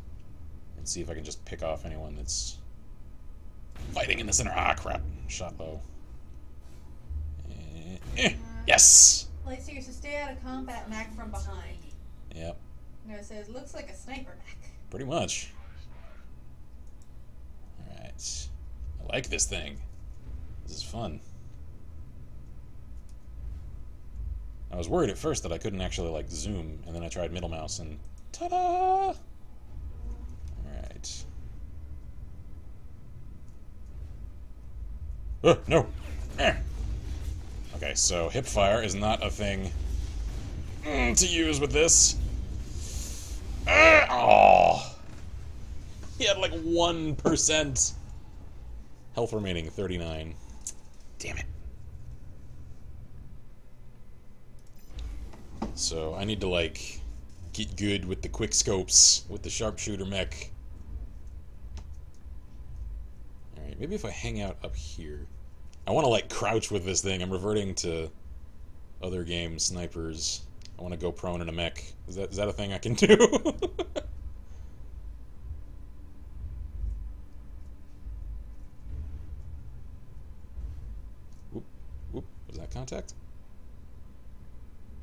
and see if I can just pick off anyone that's fighting in the center. Ah, crap. Shot low. Yes! Lightsaber, so stay out of combat, Mac from behind. Yep. No, it says, looks like a sniper, Mac. Pretty much. Alright. I like this thing. This is fun. I was worried at first that I couldn't actually, like, zoom, and then I tried middle mouse, and ta-da! Alright. No! Okay, so hip fire is not a thing to use with this. Oh! He had like 1% health remaining, 39. Damn it. So I need to like get good with the quick scopes with the sharpshooter mech. Alright, maybe if I hang out up here. I want to like crouch with this thing. I'm reverting to other game snipers. I want to go prone in a mech. Is that a thing I can do? Oop, oop, was that contact?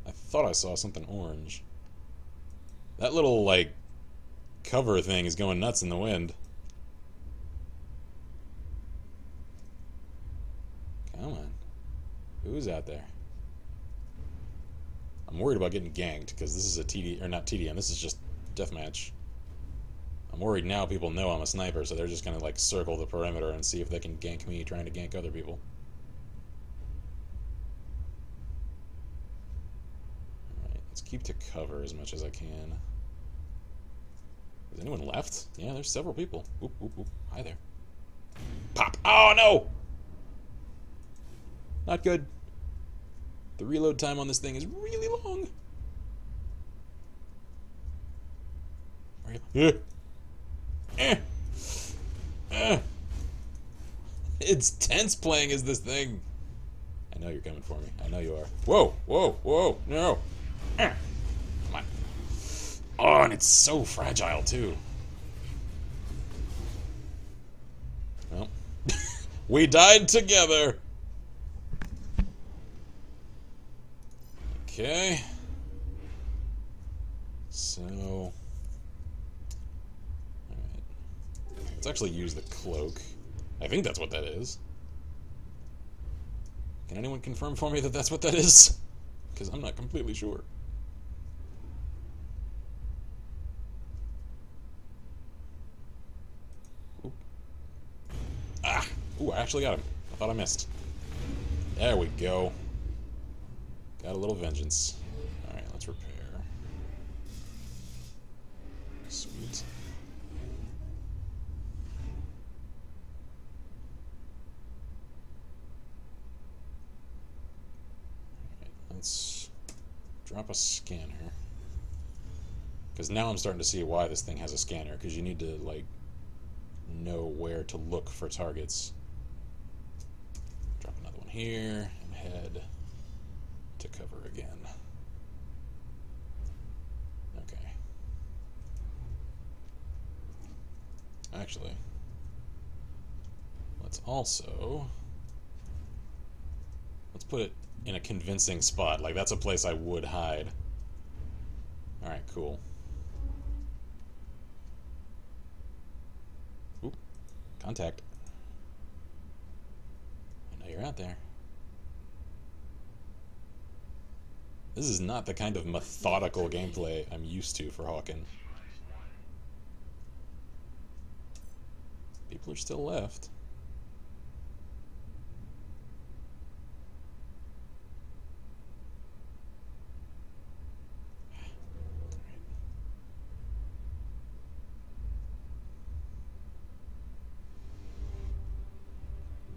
I thought I saw something orange. That little, like, cover thing is going nuts in the wind. Come on. Who's out there? I'm worried about getting ganked, because this is a TD, or not TDM, this is just deathmatch. I'm worried now people know I'm a sniper, so they're just gonna, like, circle the perimeter and see if they can gank me trying to gank other people. Alright, let's keep to cover as much as I can. Is anyone left? Yeah, there's several people. Oop, oop, oop. Hi there. Pop! Oh, no! Not good. The reload time on this thing is really long. It's tense playing as this thing. I know you're coming for me. I know you are. Whoa, whoa, whoa, no. Come on. Oh, and it's so fragile, too. Well, we died together. Okay. So, alright. Let's actually use the cloak. I think that's what that is. Can anyone confirm for me that that's what that is? Because I'm not completely sure. Oop. Ah! Ooh, I actually got him. I thought I missed. There we go. Got a little vengeance. Alright, let's repair. Sweet. Alright, let's drop a scanner. Because now I'm starting to see why this thing has a scanner, because you need to, like, know where to look for targets. Drop another one here, and head to cover again. Okay. Actually, let's put it in a convincing spot. Like, that's a place I would hide. Alright, cool. Oop. Contact. I know you're out there. This is not the kind of methodical gameplay I'm used to for Hawken. People are still left.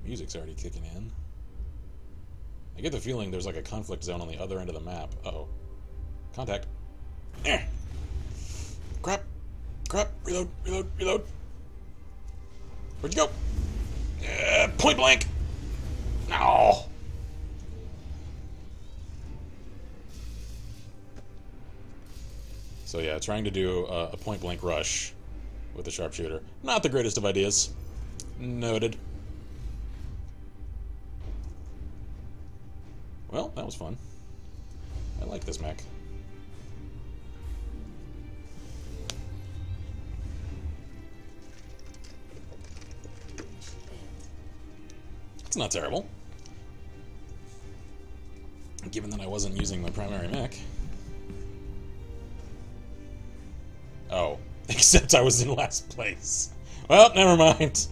Music's already kicking in. I get the feeling there's like a conflict zone on the other end of the map. Uh-oh. Contact. Crap. Crap. Reload. Reload. Reload. Where'd you go? Point blank. No. So yeah, trying to do a point blank rush with the sharpshooter. Not the greatest of ideas. Noted. Well, that was fun. I like this mech. It's not terrible. Given that I wasn't using my primary mech. Oh, except I was in last place. Well, never mind.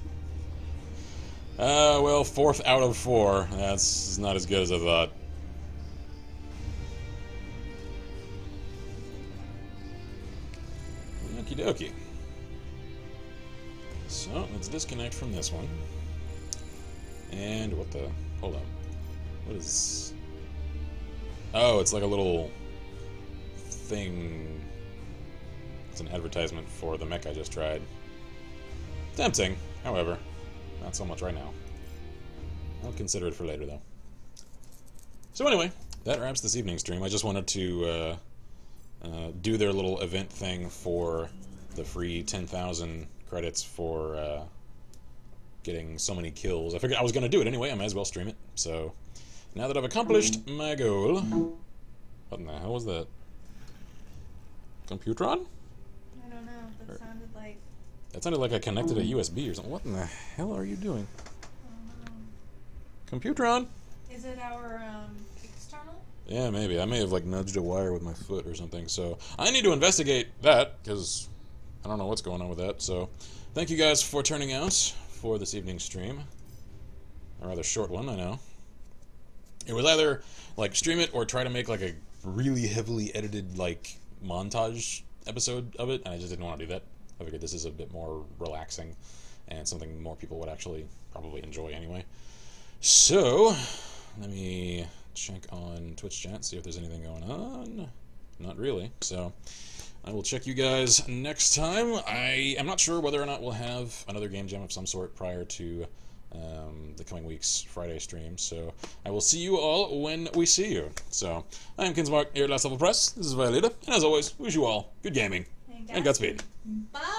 Well, 4th out of 4. That's not as good as I thought. Okie dokie. So, let's disconnect from this one. And what the... Hold on. What is... Oh, it's like a little thing. It's an advertisement for the mech I just tried. Tempting, however. Not so much right now. I'll consider it for later, though. So anyway, that wraps this evening's stream. I just wanted to do their little event thing for the free 10,000 credits for getting so many kills. I figured I was going to do it anyway. I might as well stream it. So now that I've accomplished my goal... What in the hell was that? Computron? I don't know. That sounded like... That sounded like I connected a USB or something. What in the hell are you doing? Computron? Is it our external? Yeah, maybe. I may have like nudged a wire with my foot or something. So I need to investigate that because I don't know what's going on with that. So thank you guys for turning out for this evening's stream. A rather short one, I know. It was either like stream it or try to make like a really heavily edited like montage episode of it, and I just didn't want to do that. I figured this is a bit more relaxing and something more people would actually probably enjoy anyway. So, let me check on Twitch chat, see if there's anything going on. Not really. So, I will check you guys next time. I am not sure whether or not we'll have another game jam of some sort prior to the coming week's Friday stream. So, I will see you all when we see you. So, I am Kinsmarck here at Last Level Press. This is Violeta, and as always, wish you all good gaming and Godspeed. Bye!